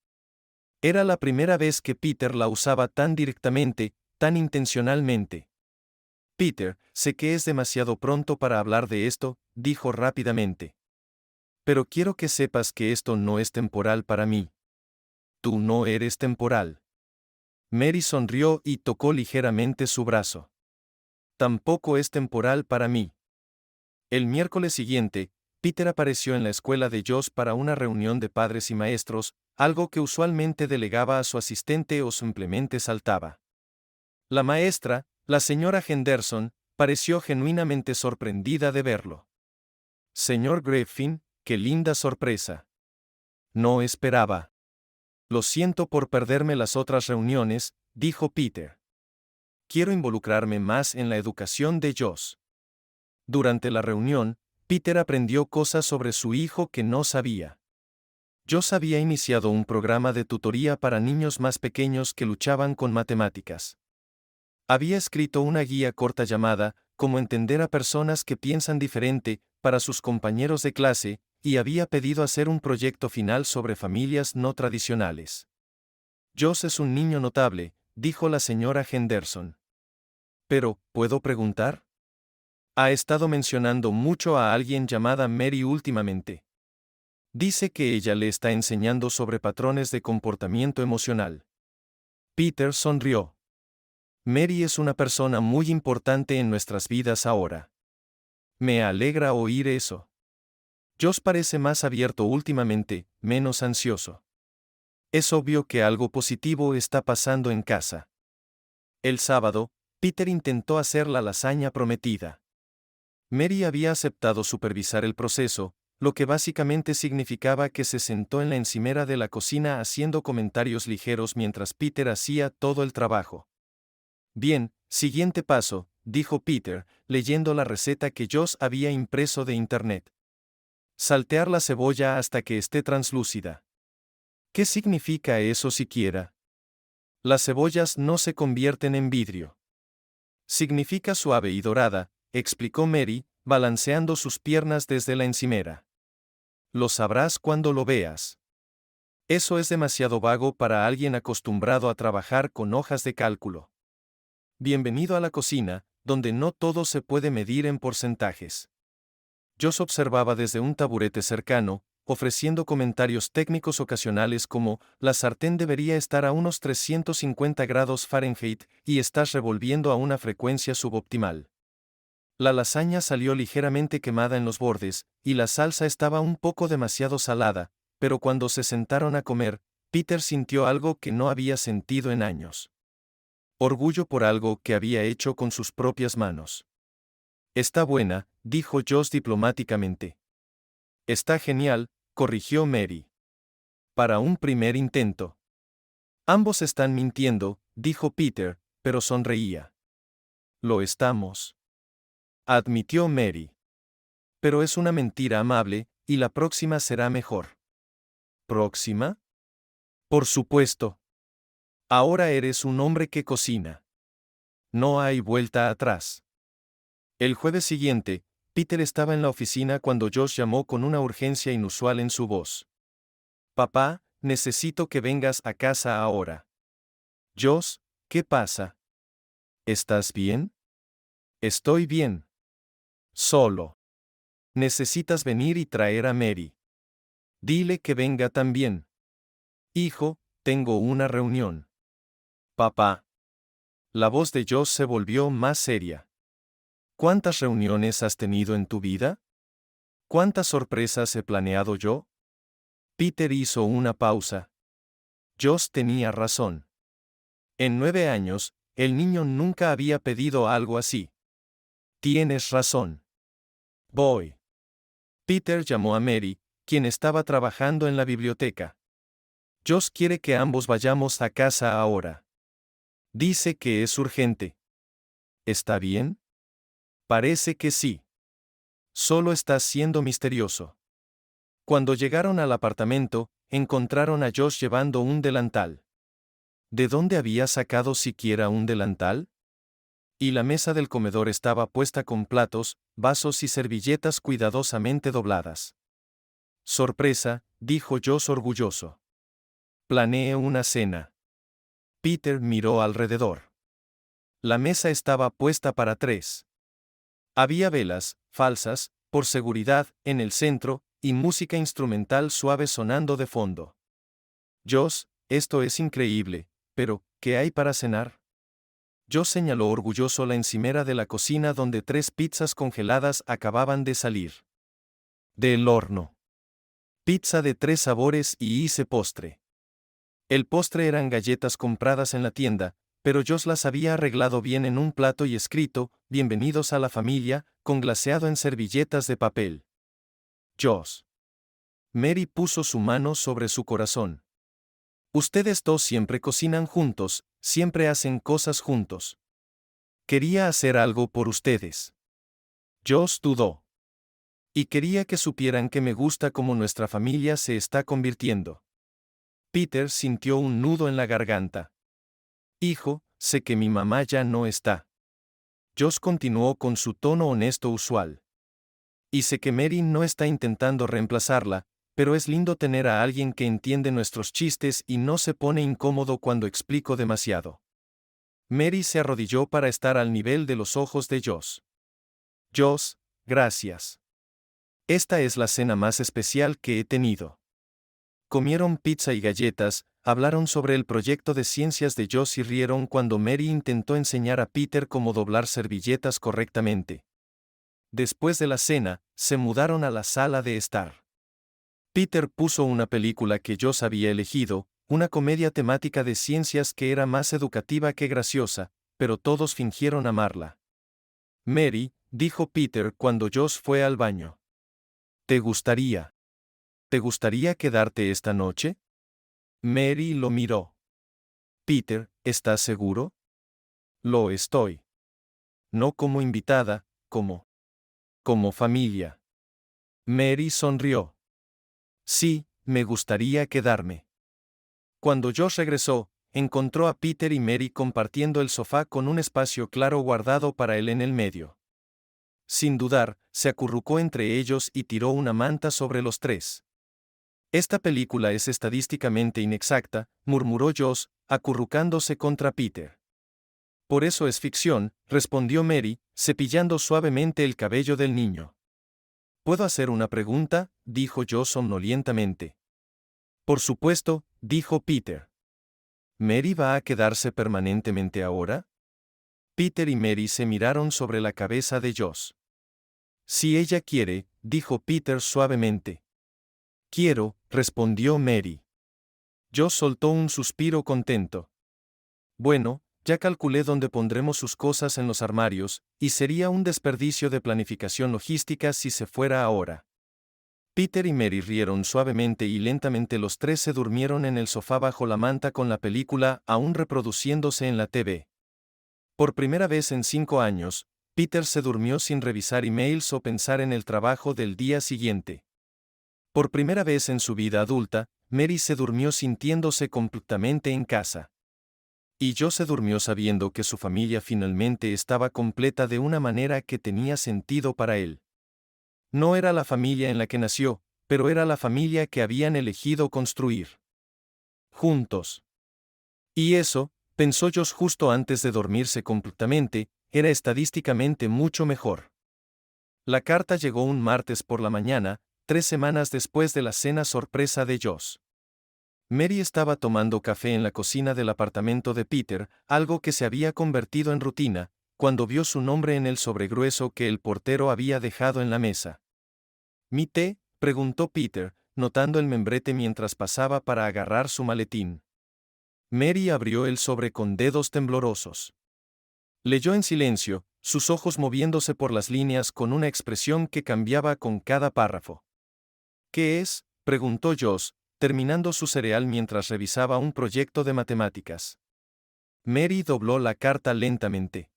Era la primera vez que Peter la usaba tan directamente, tan intencionalmente. Peter, sé que es demasiado pronto para hablar de esto, dijo rápidamente. Pero quiero que sepas que esto no es temporal para mí. Tú no eres temporal. Mary sonrió y tocó ligeramente su brazo. Tampoco es temporal para mí. El miércoles siguiente, Peter apareció en la escuela de Josh para una reunión de padres y maestros, algo que usualmente delegaba a su asistente o simplemente saltaba. La maestra, la señora Henderson, pareció genuinamente sorprendida de verlo. Señor Griffin, qué linda sorpresa. No esperaba. Lo siento por perderme las otras reuniones, dijo Peter. Quiero involucrarme más en la educación de Josh. Durante la reunión, Peter aprendió cosas sobre su hijo que no sabía. Josh había iniciado un programa de tutoría para niños más pequeños que luchaban con matemáticas. Había escrito una guía corta llamada Cómo entender a personas que piensan diferente, para sus compañeros de clase, y había pedido hacer un proyecto final sobre familias no tradicionales. Josh es un niño notable, dijo la señora Henderson. Pero, ¿puedo preguntar? Ha estado mencionando mucho a alguien llamada Mary últimamente. Dice que ella le está enseñando sobre patrones de comportamiento emocional. Peter sonrió. Mary es una persona muy importante en nuestras vidas ahora. Me alegra oír eso. Josh parece más abierto últimamente, menos ansioso. Es obvio que algo positivo está pasando en casa. El sábado, Peter intentó hacer la lasaña prometida. Mary había aceptado supervisar el proceso, lo que básicamente significaba que se sentó en la encimera de la cocina haciendo comentarios ligeros mientras Peter hacía todo el trabajo. Bien, siguiente paso, dijo Peter, leyendo la receta que Josh había impreso de internet. Saltear la cebolla hasta que esté translúcida. ¿Qué significa eso siquiera? Las cebollas no se convierten en vidrio. Significa suave y dorada, explicó Mary, balanceando sus piernas desde la encimera. Lo sabrás cuando lo veas. Eso es demasiado vago para alguien acostumbrado a trabajar con hojas de cálculo. Bienvenido a la cocina, donde no todo se puede medir en porcentajes. Josh observaba desde un taburete cercano, ofreciendo comentarios técnicos ocasionales como, la sartén debería estar a unos 350 grados Fahrenheit, y estás revolviendo a una frecuencia suboptimal. La lasaña salió ligeramente quemada en los bordes, y la salsa estaba un poco demasiado salada, pero cuando se sentaron a comer, Peter sintió algo que no había sentido en años. Orgullo por algo que había hecho con sus propias manos. Está buena, dijo Josh diplomáticamente. Está genial, corrigió Mary. Para un primer intento. Ambos están mintiendo, dijo Peter, pero sonreía. Lo estamos. Admitió Mary. Pero es una mentira amable, y la próxima será mejor. ¿Próxima? Por supuesto. Ahora eres un hombre que cocina. No hay vuelta atrás. El jueves siguiente, Peter estaba en la oficina cuando Josh llamó con una urgencia inusual en su voz. Papá, necesito que vengas a casa ahora. Josh, ¿qué pasa? ¿Estás bien? Estoy bien. Solo. Necesitas venir y traer a Mary. Dile que venga también. Hijo, tengo una reunión. Papá. La voz de Josh se volvió más seria. ¿Cuántas reuniones has tenido en tu vida? ¿Cuántas sorpresas he planeado yo? Peter hizo una pausa. Josh tenía razón. En 9 años, el niño nunca había pedido algo así. Tienes razón. Voy. Peter llamó a Mary, quien estaba trabajando en la biblioteca. Josh quiere que ambos vayamos a casa ahora. Dice que es urgente. ¿Está bien? Parece que sí. Solo está siendo misterioso. Cuando llegaron al apartamento, encontraron a Josh llevando un delantal. ¿De dónde había sacado siquiera un delantal? Y la mesa del comedor estaba puesta con platos, vasos y servilletas cuidadosamente dobladas. Sorpresa, dijo Josh orgulloso. Planeé una cena. Peter miró alrededor. La mesa estaba puesta para 3. Había velas, falsas, por seguridad, en el centro, y música instrumental suave sonando de fondo. Josh, esto es increíble, pero, ¿qué hay para cenar? Josh señaló orgulloso la encimera de la cocina donde 3 pizzas congeladas acababan de salir del horno. Pizza de 3 sabores y hice postre. El postre eran galletas compradas en la tienda, pero Josh las había arreglado bien en un plato y escrito, «Bienvenidos a la familia», con glaseado en servilletas de papel. Josh. Mary puso su mano sobre su corazón. Ustedes dos siempre cocinan juntos, siempre hacen cosas juntos. Quería hacer algo por ustedes. Josh dudó. Y quería que supieran que me gusta cómo nuestra familia se está convirtiendo. Peter sintió un nudo en la garganta. Hijo, sé que mi mamá ya no está. Josh continuó con su tono honesto usual. Y sé que Mary no está intentando reemplazarla, pero es lindo tener a alguien que entiende nuestros chistes y no se pone incómodo cuando explico demasiado. Mary se arrodilló para estar al nivel de los ojos de Josh. Josh, gracias. Esta es la cena más especial que he tenido. Comieron pizza y galletas, hablaron sobre el proyecto de ciencias de Josh y rieron cuando Mary intentó enseñar a Peter cómo doblar servilletas correctamente. Después de la cena, se mudaron a la sala de estar. Peter puso una película que Josh había elegido, una comedia temática de ciencias que era más educativa que graciosa, pero todos fingieron amarla. Mary, dijo Peter cuando Josh fue al baño. ¿Te gustaría quedarte esta noche? Mary lo miró. Peter, ¿estás seguro? Lo estoy. No como invitada, como familia. Mary sonrió. Sí, me gustaría quedarme. Cuando Josh regresó, encontró a Peter y Mary compartiendo el sofá con un espacio claro guardado para él en el medio. Sin dudar, se acurrucó entre ellos y tiró una manta sobre los 3. Esta película es estadísticamente inexacta, murmuró Josh, acurrucándose contra Peter. Por eso es ficción, respondió Mary, cepillando suavemente el cabello del niño. ¿Puedo hacer una pregunta?, dijo Josh somnolientamente. Por supuesto, dijo Peter. ¿Mary va a quedarse permanentemente ahora? Peter y Mary se miraron sobre la cabeza de Josh. Si ella quiere, dijo Peter suavemente. Quiero, respondió Mary. Josh soltó un suspiro contento. Bueno, ya calculé dónde pondremos sus cosas en los armarios, y sería un desperdicio de planificación logística si se fuera ahora. Peter y Mary rieron suavemente y lentamente los 3 se durmieron en el sofá bajo la manta con la película aún reproduciéndose en la TV. Por primera vez en 5 años, Peter se durmió sin revisar emails o pensar en el trabajo del día siguiente. Por primera vez en su vida adulta, Mary se durmió sintiéndose completamente en casa. Y Josh se durmió sabiendo que su familia finalmente estaba completa de una manera que tenía sentido para él. No era la familia en la que nació, pero era la familia que habían elegido construir juntos. Y eso, pensó Josh justo antes de dormirse completamente, era estadísticamente mucho mejor. La carta llegó un martes por la mañana, 3 semanas después de la cena sorpresa de Josh. Mary estaba tomando café en la cocina del apartamento de Peter, algo que se había convertido en rutina, cuando vio su nombre en el sobregrueso que el portero había dejado en la mesa. ¿Mi té?, preguntó Peter, notando el membrete mientras pasaba para agarrar su maletín. Mary abrió el sobre con dedos temblorosos. Leyó en silencio, sus ojos moviéndose por las líneas con una expresión que cambiaba con cada párrafo. ¿Qué es?, preguntó Josh, terminando su cereal mientras revisaba un proyecto de matemáticas. Mary dobló la carta lentamente.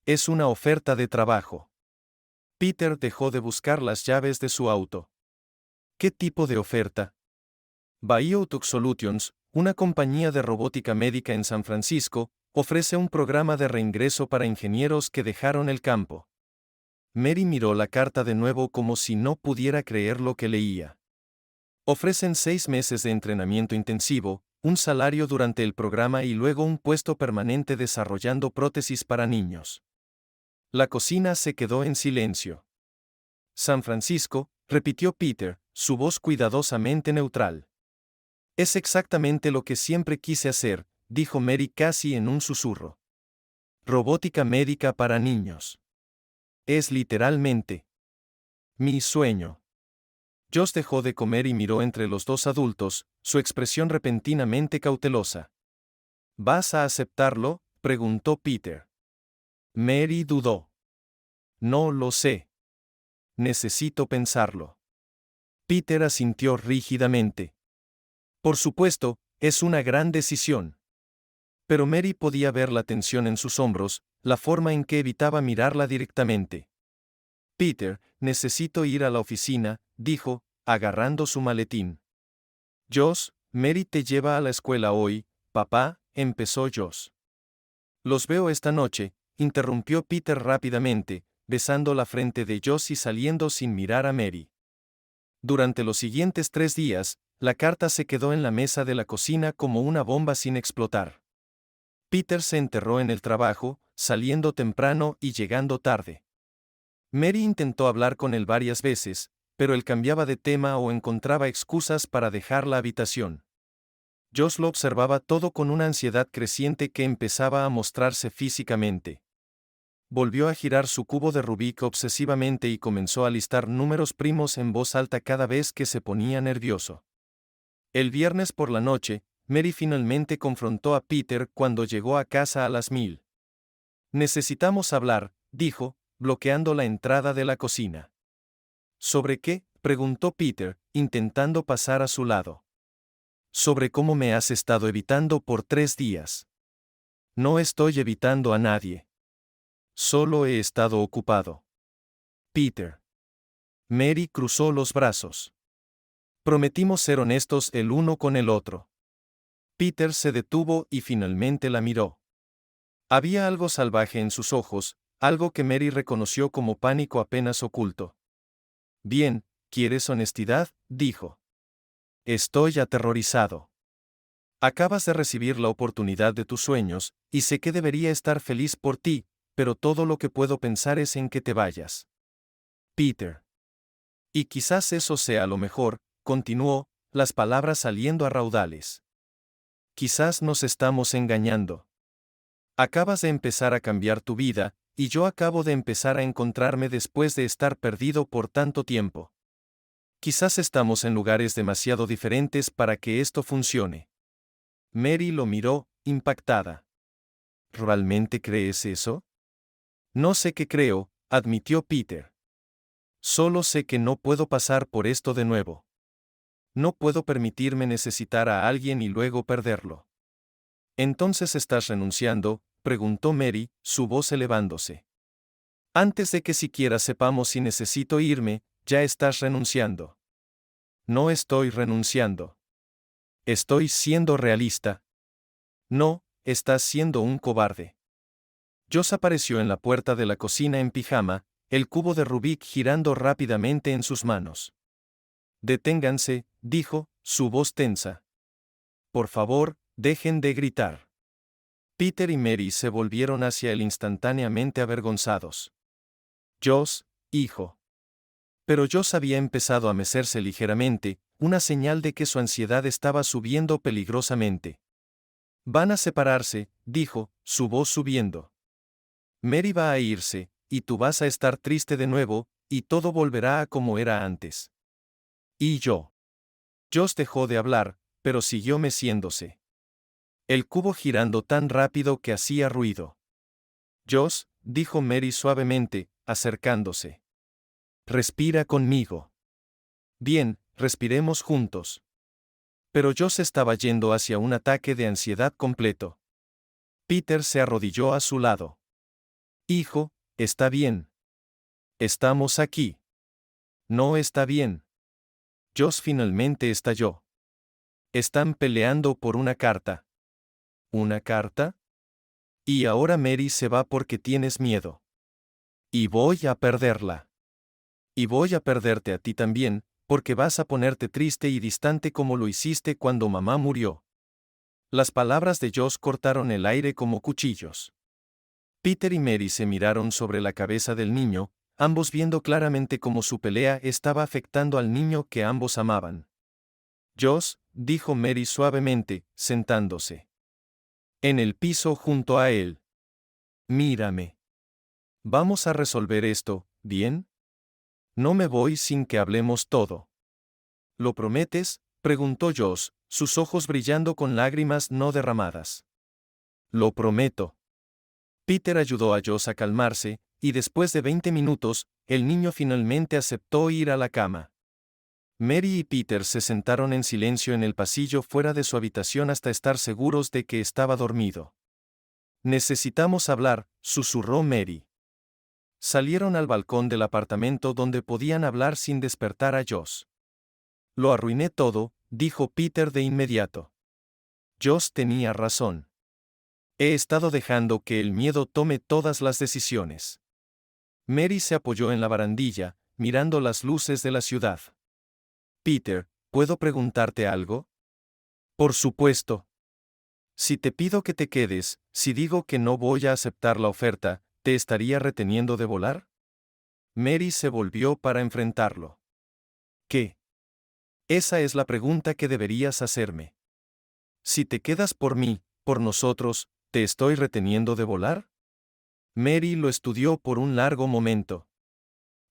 Es una oferta de trabajo. Peter dejó de buscar las llaves de su auto. ¿Qué tipo de oferta? Biotech Solutions, una compañía de robótica médica en San Francisco, ofrece un programa de reingreso para ingenieros que dejaron el campo. Mary miró la carta de nuevo como si no pudiera creer lo que leía. Ofrecen 6 meses de entrenamiento intensivo, un salario durante el programa y luego un puesto permanente desarrollando prótesis para niños. La cocina se quedó en silencio. San Francisco, repitió Peter, su voz cuidadosamente neutral. Es exactamente lo que siempre quise hacer, dijo Mary casi en un susurro. Robótica médica para niños. Es literalmente mi sueño. Josh dejó de comer y miró entre los dos adultos, su expresión repentinamente cautelosa. ¿Vas a aceptarlo?, preguntó Peter. Mary dudó. No lo sé. Necesito pensarlo. Peter asintió rígidamente. Por supuesto, es una gran decisión. Pero Mary podía ver la tensión en sus hombros, la forma en que evitaba mirarla directamente. Peter, necesito ir a la oficina, dijo, agarrando su maletín. Josh, Mary te lleva a la escuela hoy, papá, empezó Josh. Los veo esta noche, interrumpió Peter rápidamente, besando la frente de Josh y saliendo sin mirar a Mary. Durante los siguientes 3 días, la carta se quedó en la mesa de la cocina como una bomba sin explotar. Peter se enterró en el trabajo, saliendo temprano y llegando tarde. Mary intentó hablar con él varias veces, pero él cambiaba de tema o encontraba excusas para dejar la habitación. Josh lo observaba todo con una ansiedad creciente que empezaba a mostrarse físicamente. Volvió a girar su cubo de Rubik obsesivamente y comenzó a listar números primos en voz alta cada vez que se ponía nervioso. El viernes por la noche, Mary finalmente confrontó a Peter cuando llegó a casa a las 1000. Necesitamos hablar, dijo, bloqueando la entrada de la cocina. ¿Sobre qué?, preguntó Peter, intentando pasar a su lado. Sobre cómo me has estado evitando por 3 días. No estoy evitando a nadie. Solo he estado ocupado. Peter. Mary cruzó los brazos. Prometimos ser honestos el uno con el otro. Peter se detuvo y finalmente la miró. Había algo salvaje en sus ojos, algo que Mary reconoció como pánico apenas oculto. Bien, ¿quieres honestidad?, dijo. Estoy aterrorizado. Acabas de recibir la oportunidad de tus sueños, y sé que debería estar feliz por ti, pero todo lo que puedo pensar es en que te vayas. Peter. Y quizás eso sea lo mejor, continuó, las palabras saliendo a raudales. Quizás nos estamos engañando. Acabas de empezar a cambiar tu vida, y yo acabo de empezar a encontrarme después de estar perdido por tanto tiempo. Quizás estamos en lugares demasiado diferentes para que esto funcione. Mary lo miró, impactada. ¿Realmente crees eso? No sé qué creo, admitió Peter. Solo sé que no puedo pasar por esto de nuevo. No puedo permitirme necesitar a alguien y luego perderlo. ¿Entonces estás renunciando?, preguntó Mary, su voz elevándose. Antes de que siquiera sepamos si necesito irme, ya estás renunciando. No estoy renunciando. Estoy siendo realista. No, estás siendo un cobarde. Josh apareció en la puerta de la cocina en pijama, el cubo de Rubik girando rápidamente en sus manos. Deténganse, dijo, su voz tensa. Por favor, dejen de gritar. Peter y Mary se volvieron hacia él instantáneamente avergonzados. Josh, hijo. Pero Josh había empezado a mecerse ligeramente, una señal de que su ansiedad estaba subiendo peligrosamente. Van a separarse, dijo, su voz subiendo. Mary va a irse, y tú vas a estar triste de nuevo, y todo volverá a como era antes. Y yo. Josh dejó de hablar, pero siguió meciéndose. El cubo girando tan rápido que hacía ruido. Josh, dijo Mary suavemente, acercándose. Respira conmigo. Bien, respiremos juntos. Pero Josh estaba yendo hacia un ataque de ansiedad completo. Peter se arrodilló a su lado. Hijo, está bien. Estamos aquí. No está bien. Josh finalmente estalló. Están peleando por una carta. ¿Una carta? Y ahora Mary se va porque tienes miedo. Y voy a perderla. Y voy a perderte a ti también, porque vas a ponerte triste y distante como lo hiciste cuando mamá murió. Las palabras de Josh cortaron el aire como cuchillos. Peter y Mary se miraron sobre la cabeza del niño, ambos viendo claramente cómo su pelea estaba afectando al niño que ambos amaban. Josh, dijo Mary suavemente, sentándose en el piso junto a él. Mírame. Vamos a resolver esto, ¿bien? No me voy sin que hablemos todo. ¿Lo prometes?, preguntó Josh, sus ojos brillando con lágrimas no derramadas. Lo prometo. Peter ayudó a Josh a calmarse, y después de 20 minutos, el niño finalmente aceptó ir a la cama. Mary y Peter se sentaron en silencio en el pasillo fuera de su habitación hasta estar seguros de que estaba dormido. Necesitamos hablar, susurró Mary. Salieron al balcón del apartamento donde podían hablar sin despertar a Josh. Lo arruiné todo, dijo Peter de inmediato. Josh tenía razón. He estado dejando que el miedo tome todas las decisiones. Mary se apoyó en la barandilla, mirando las luces de la ciudad. Peter, ¿puedo preguntarte algo? Por supuesto. Si te pido que te quedes, si digo que no voy a aceptar la oferta, ¿te estaría reteniendo de volar? Mary se volvió para enfrentarlo. ¿Qué? Esa es la pregunta que deberías hacerme. Si te quedas por mí, por nosotros, ¿te estoy reteniendo de volar? Mary lo estudió por un largo momento.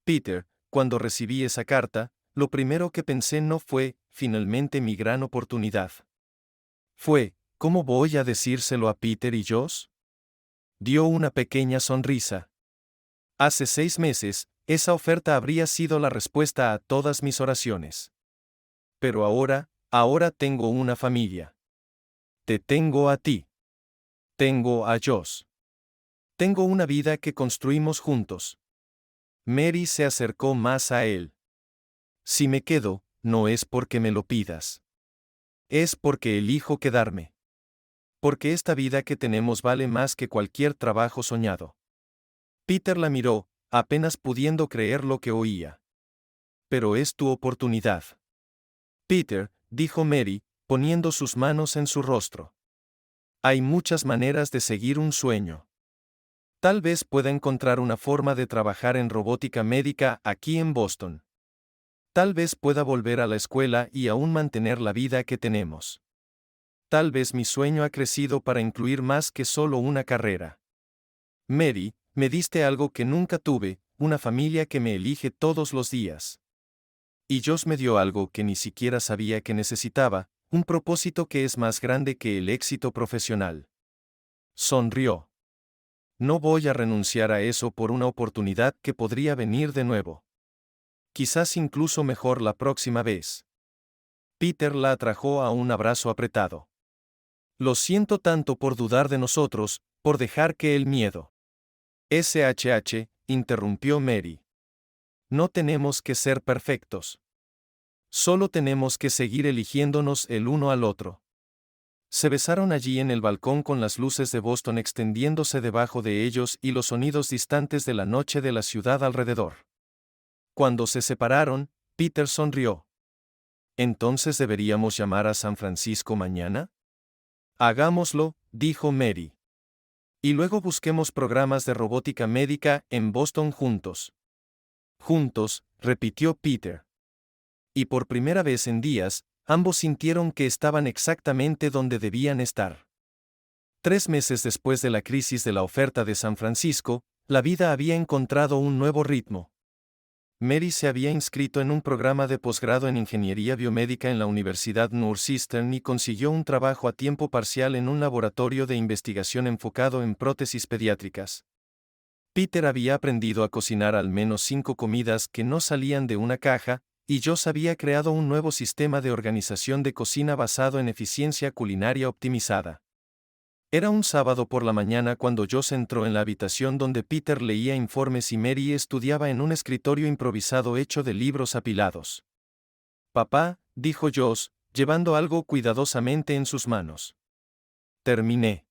Peter, cuando recibí esa carta, lo primero que pensé no fue, finalmente mi gran oportunidad. Fue, ¿cómo voy a decírselo a Peter y Josh? Dio una pequeña sonrisa. Hace 6 meses, esa oferta habría sido la respuesta a todas mis oraciones. Pero ahora tengo una familia. Te tengo a ti. Tengo a Josh. Tengo una vida que construimos juntos. Mary se acercó más a él. Si me quedo, no es porque me lo pidas. Es porque elijo quedarme. Porque esta vida que tenemos vale más que cualquier trabajo soñado. Peter la miró, apenas pudiendo creer lo que oía. Pero es tu oportunidad. Peter, dijo Mary, poniendo sus manos en su rostro. Hay muchas maneras de seguir un sueño. Tal vez pueda encontrar una forma de trabajar en robótica médica aquí en Boston. Tal vez pueda volver a la escuela y aún mantener la vida que tenemos. Tal vez mi sueño ha crecido para incluir más que solo una carrera. Mary, me diste algo que nunca tuve, una familia que me elige todos los días. Y Josh me dio algo que ni siquiera sabía que necesitaba, un propósito que es más grande que el éxito profesional. Sonrió. No voy a renunciar a eso por una oportunidad que podría venir de nuevo. Quizás incluso mejor la próxima vez. Peter la atrajo a un abrazo apretado. Lo siento tanto por dudar de nosotros, por dejar que el miedo. Interrumpió Mary. No tenemos que ser perfectos. Solo tenemos que seguir eligiéndonos el uno al otro. Se besaron allí en el balcón con las luces de Boston extendiéndose debajo de ellos y los sonidos distantes de la noche de la ciudad alrededor. Cuando se separaron, Peter sonrió. ¿Entonces deberíamos llamar a San Francisco mañana? Hagámoslo, dijo Mary. Y luego busquemos programas de robótica médica en Boston juntos. Juntos, repitió Peter. Y por primera vez en días, ambos sintieron que estaban exactamente donde debían estar. 3 meses después de la crisis de la oferta de San Francisco, la vida había encontrado un nuevo ritmo. Mary se había inscrito en un programa de posgrado en ingeniería biomédica en la Universidad Northeastern y consiguió un trabajo a tiempo parcial en un laboratorio de investigación enfocado en prótesis pediátricas. Peter había aprendido a cocinar al menos 5 comidas que no salían de una caja, y Josh había creado un nuevo sistema de organización de cocina basado en eficiencia culinaria optimizada. Era un sábado por la mañana cuando Josh entró en la habitación donde Peter leía informes y Mary estudiaba en un escritorio improvisado hecho de libros apilados. «Papá», dijo Josh, llevando algo cuidadosamente en sus manos. «Terminé».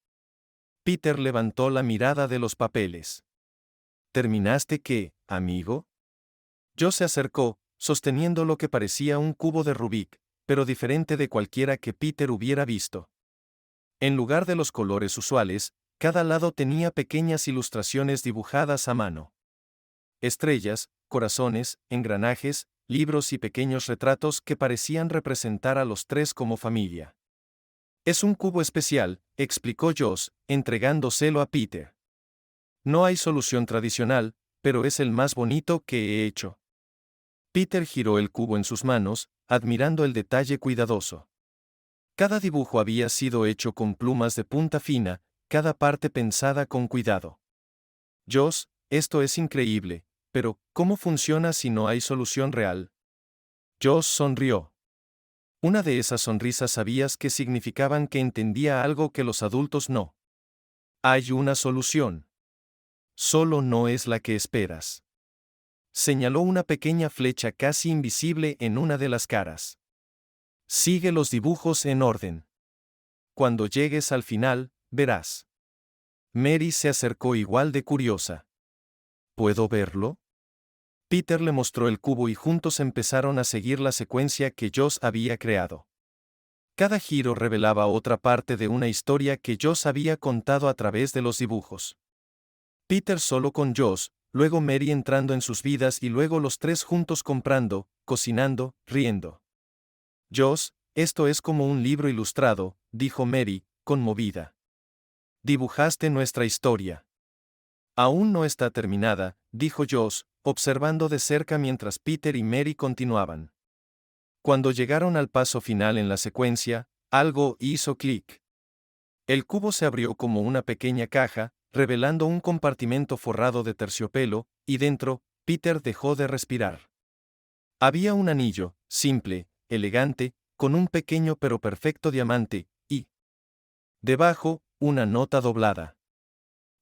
Peter levantó la mirada de los papeles. «¿Terminaste qué, amigo?» Josh se acercó, sosteniendo lo que parecía un cubo de Rubik, pero diferente de cualquiera que Peter hubiera visto. En lugar de los colores usuales, cada lado tenía pequeñas ilustraciones dibujadas a mano. Estrellas, corazones, engranajes, libros y pequeños retratos que parecían representar a los tres como familia. «Es un cubo especial», explicó Josh, entregándoselo a Peter. «No hay solución tradicional, pero es el más bonito que he hecho». Peter giró el cubo en sus manos, admirando el detalle cuidadoso. Cada dibujo había sido hecho con plumas de punta fina, cada parte pensada con cuidado. «Josh, esto es increíble, pero ¿cómo funciona si no hay solución real?» Josh sonrió. Una de esas sonrisas sabías que significaban que entendía algo que los adultos no. «Hay una solución. Solo no es la que esperas». Señaló una pequeña flecha casi invisible en una de las caras. «Sigue los dibujos en orden. Cuando llegues al final, verás». Mary se acercó igual de curiosa. «¿Puedo verlo?» Peter le mostró el cubo y juntos empezaron a seguir la secuencia que Josh había creado. Cada giro revelaba otra parte de una historia que Josh había contado a través de los dibujos. Peter solo con Josh, luego Mary entrando en sus vidas y luego los tres juntos comprando, cocinando, riendo. «Josh, esto es como un libro ilustrado», dijo Mary, conmovida. «Dibujaste nuestra historia». «Aún no está terminada», dijo Josh, observando de cerca mientras Peter y Mary continuaban. Cuando llegaron al paso final en la secuencia, algo hizo clic. El cubo se abrió como una pequeña caja, revelando un compartimento forrado de terciopelo, y dentro, Peter dejó de respirar. Había un anillo, simple, elegante, con un pequeño pero perfecto diamante, y debajo, una nota doblada.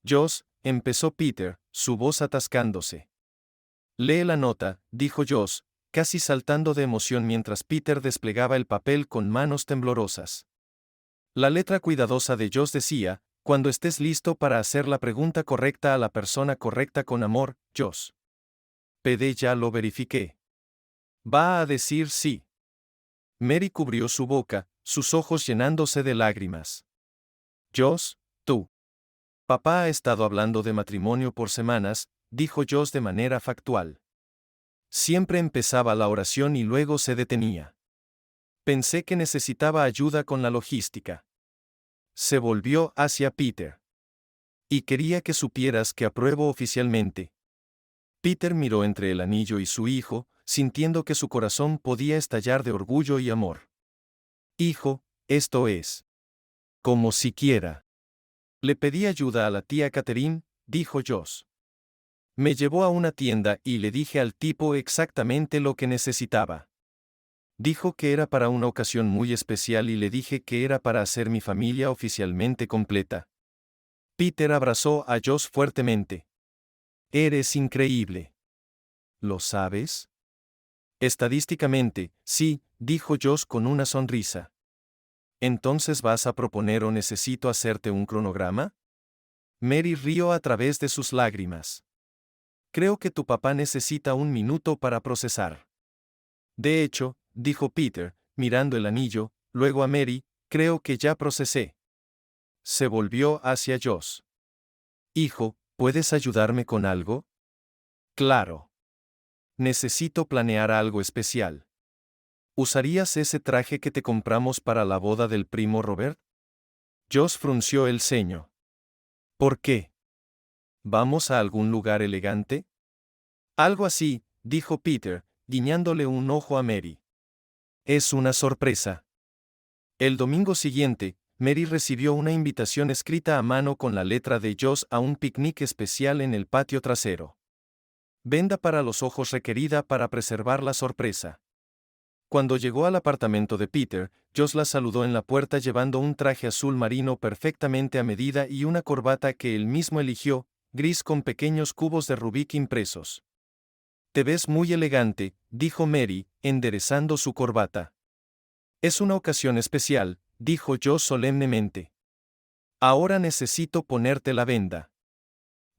«Josh», empezó Peter, su voz atascándose. «Lee la nota», dijo Josh, casi saltando de emoción mientras Peter desplegaba el papel con manos temblorosas. La letra cuidadosa de Josh decía: «Cuando estés listo para hacer la pregunta correcta a la persona correcta con amor, Josh». «PD, ya lo verifiqué». «Va a decir sí». Mary cubrió su boca, sus ojos llenándose de lágrimas. «Josh, tú. Papá ha estado hablando de matrimonio por semanas», dijo Josh de manera factual. Siempre empezaba la oración y luego se detenía. «Pensé que necesitaba ayuda con la logística». Se volvió hacia Peter. «Y quería que supieras que apruebo oficialmente». Peter miró entre el anillo y su hijo, sintiendo que su corazón podía estallar de orgullo y amor. «Hijo, esto es como siquiera». «Le pedí ayuda a la tía Catherine», dijo Josh. «Me llevó a una tienda y le dije al tipo exactamente lo que necesitaba. Dijo que era para una ocasión muy especial y le dije que era para hacer mi familia oficialmente completa». Peter abrazó a Josh fuertemente. «Eres increíble». «¿Lo sabes?» «Estadísticamente, sí», dijo Josh con una sonrisa. «¿Entonces vas a proponer o necesito hacerte un cronograma?» Mary rió a través de sus lágrimas. «Creo que tu papá necesita un minuto para procesar». «De hecho», dijo Peter, mirando el anillo, luego a Mary, «creo que ya procesé». Se volvió hacia Josh. «Hijo, ¿puedes ayudarme con algo?» «Claro. Necesito planear algo especial». ¿Usarías ese traje que te compramos para la boda del primo Robert? Josh frunció el ceño. ¿Por qué? ¿Vamos a algún lugar elegante? Algo así, dijo Peter, guiñándole un ojo a Mary. Es una sorpresa. El domingo siguiente, Mary recibió una invitación escrita a mano con la letra de Josh a un picnic especial en el patio trasero. Venda para los ojos requerida para preservar la sorpresa. Cuando llegó al apartamento de Peter, Josh la saludó en la puerta llevando un traje azul marino perfectamente a medida y una corbata que él mismo eligió, gris con pequeños cubos de Rubik impresos. Te ves muy elegante, dijo Mary, enderezando su corbata. Es una ocasión especial, dijo Josh solemnemente. Ahora necesito ponerte la venda.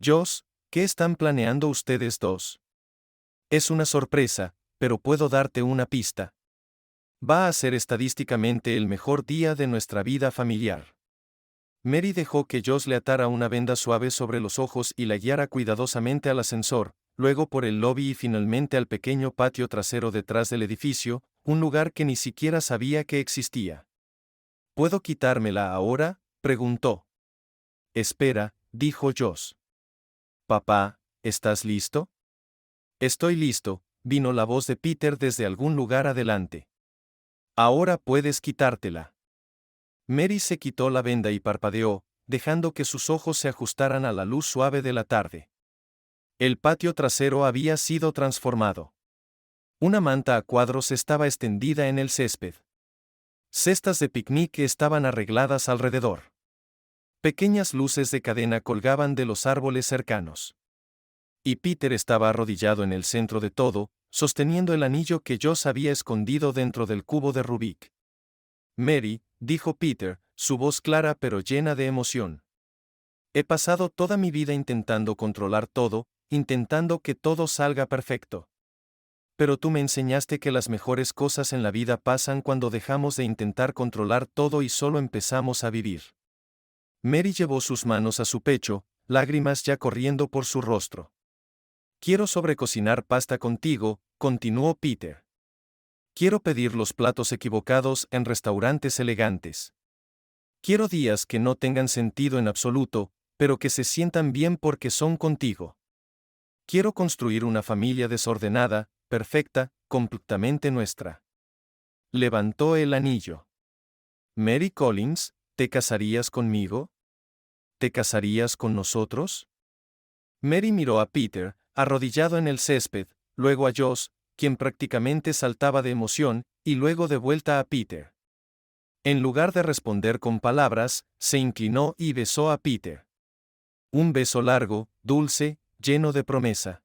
Josh, ¿qué están planeando ustedes dos? Es una sorpresa, pero puedo darte una pista. Va a ser estadísticamente el mejor día de nuestra vida familiar. Mary dejó que Josh le atara una venda suave sobre los ojos y la guiara cuidadosamente al ascensor, luego por el lobby y finalmente al pequeño patio trasero detrás del edificio, un lugar que ni siquiera sabía que existía. ¿Puedo quitármela ahora?, preguntó. Espera, dijo Josh. Papá, ¿estás listo? Estoy listo, vino la voz de Peter desde algún lugar adelante. Ahora puedes quitártela. Mary se quitó la venda y parpadeó, dejando que sus ojos se ajustaran a la luz suave de la tarde. El patio trasero había sido transformado. Una manta a cuadros estaba extendida en el césped. Cestas de picnic estaban arregladas alrededor. Pequeñas luces de cadena colgaban de los árboles cercanos. Y Peter estaba arrodillado en el centro de todo, sosteniendo el anillo que Josh había escondido dentro del cubo de Rubik. Mary, dijo Peter, su voz clara pero llena de emoción. He pasado toda mi vida intentando controlar todo, intentando que todo salga perfecto. Pero tú me enseñaste que las mejores cosas en la vida pasan cuando dejamos de intentar controlar todo y solo empezamos a vivir. Mary llevó sus manos a su pecho, lágrimas ya corriendo por su rostro. Quiero sobrecocinar pasta contigo, continuó Peter. Quiero pedir los platos equivocados en restaurantes elegantes. Quiero días que no tengan sentido en absoluto, pero que se sientan bien porque son contigo. Quiero construir una familia desordenada, perfecta, completamente nuestra. Levantó el anillo. Mary Collins, ¿te casarías conmigo? ¿Te casarías con nosotros? Mary miró a Peter, arrodillado en el césped, luego a Josh, quien prácticamente saltaba de emoción, y luego de vuelta a Peter. En lugar de responder con palabras, se inclinó y besó a Peter. Un beso largo, dulce, lleno de promesa.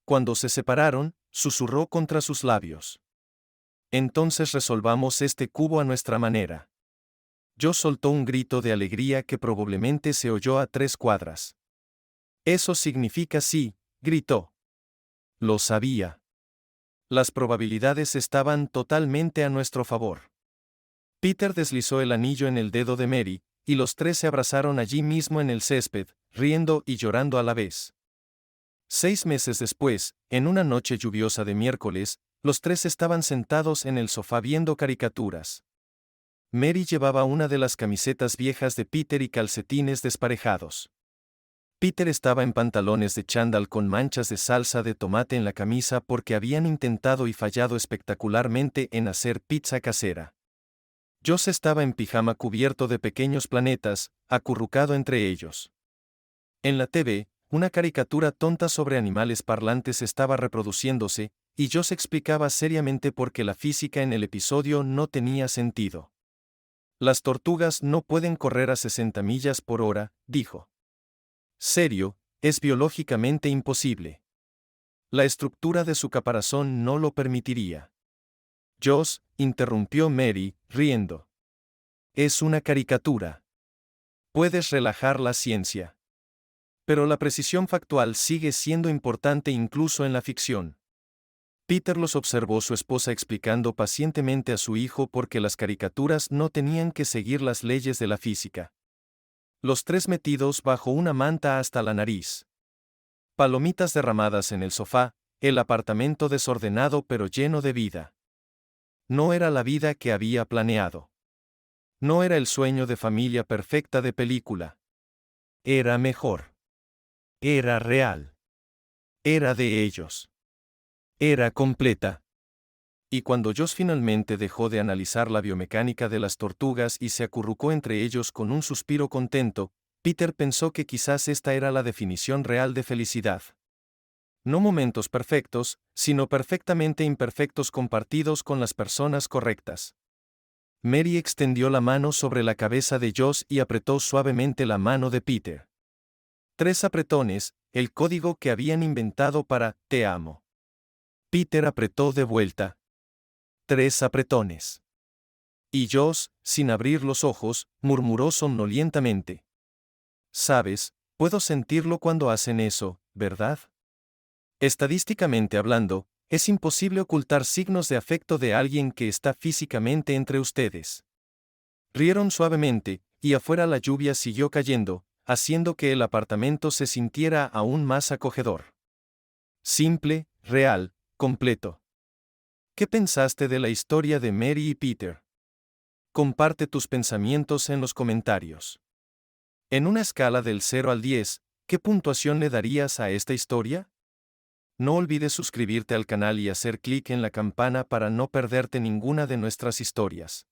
Cuando se separaron, susurró contra sus labios. Entonces resolvamos este cubo a nuestra manera. Josh soltó un grito de alegría que probablemente se oyó a 3 cuadras. Eso significa sí, gritó. Lo sabía. Las probabilidades estaban totalmente a nuestro favor. Peter deslizó el anillo en el dedo de Mary, y los tres se abrazaron allí mismo en el césped, riendo y llorando a la vez. 6 meses después, en una noche lluviosa de miércoles, los tres estaban sentados en el sofá viendo caricaturas. Mary llevaba una de las camisetas viejas de Peter y calcetines desparejados. Peter estaba en pantalones de chándal con manchas de salsa de tomate en la camisa porque habían intentado y fallado espectacularmente en hacer pizza casera. Josh estaba en pijama cubierto de pequeños planetas, acurrucado entre ellos. En la TV, una caricatura tonta sobre animales parlantes estaba reproduciéndose, y Josh explicaba seriamente por qué la física en el episodio no tenía sentido. Las tortugas no pueden correr a 60 millas por hora, dijo. Serio, es biológicamente imposible. La estructura de su caparazón no lo permitiría. Josh, interrumpió Mary, riendo. Es una caricatura. Puedes relajar la ciencia. Pero la precisión factual sigue siendo importante incluso en la ficción. Peter los observó su esposa explicando pacientemente a su hijo por qué las caricaturas no tenían que seguir las leyes de la física. Los tres metidos bajo una manta hasta la nariz. Palomitas derramadas en el sofá, el apartamento desordenado pero lleno de vida. No era la vida que había planeado. No era el sueño de familia perfecta de película. Era mejor. Era real. Era de ellos. Era completa. Y cuando Josh finalmente dejó de analizar la biomecánica de las tortugas y se acurrucó entre ellos con un suspiro contento, Peter pensó que quizás esta era la definición real de felicidad. No momentos perfectos, sino perfectamente imperfectos compartidos con las personas correctas. Mary extendió la mano sobre la cabeza de Josh y apretó suavemente la mano de Peter. 3 apretones, el código que habían inventado para "te amo". Peter apretó de vuelta. 3 apretones. Y Josh, sin abrir los ojos, murmuró somnolientamente: «Sabes, puedo sentirlo cuando hacen eso, ¿verdad? Estadísticamente hablando, es imposible ocultar signos de afecto de alguien que está físicamente entre ustedes». Rieron suavemente, y afuera la lluvia siguió cayendo, haciendo que el apartamento se sintiera aún más acogedor. Simple, real, completo. ¿Qué pensaste de la historia de Mary y Peter? Comparte tus pensamientos en los comentarios. En una escala del 0 al 10, ¿qué puntuación le darías a esta historia? No olvides suscribirte al canal y hacer clic en la campana para no perderte ninguna de nuestras historias.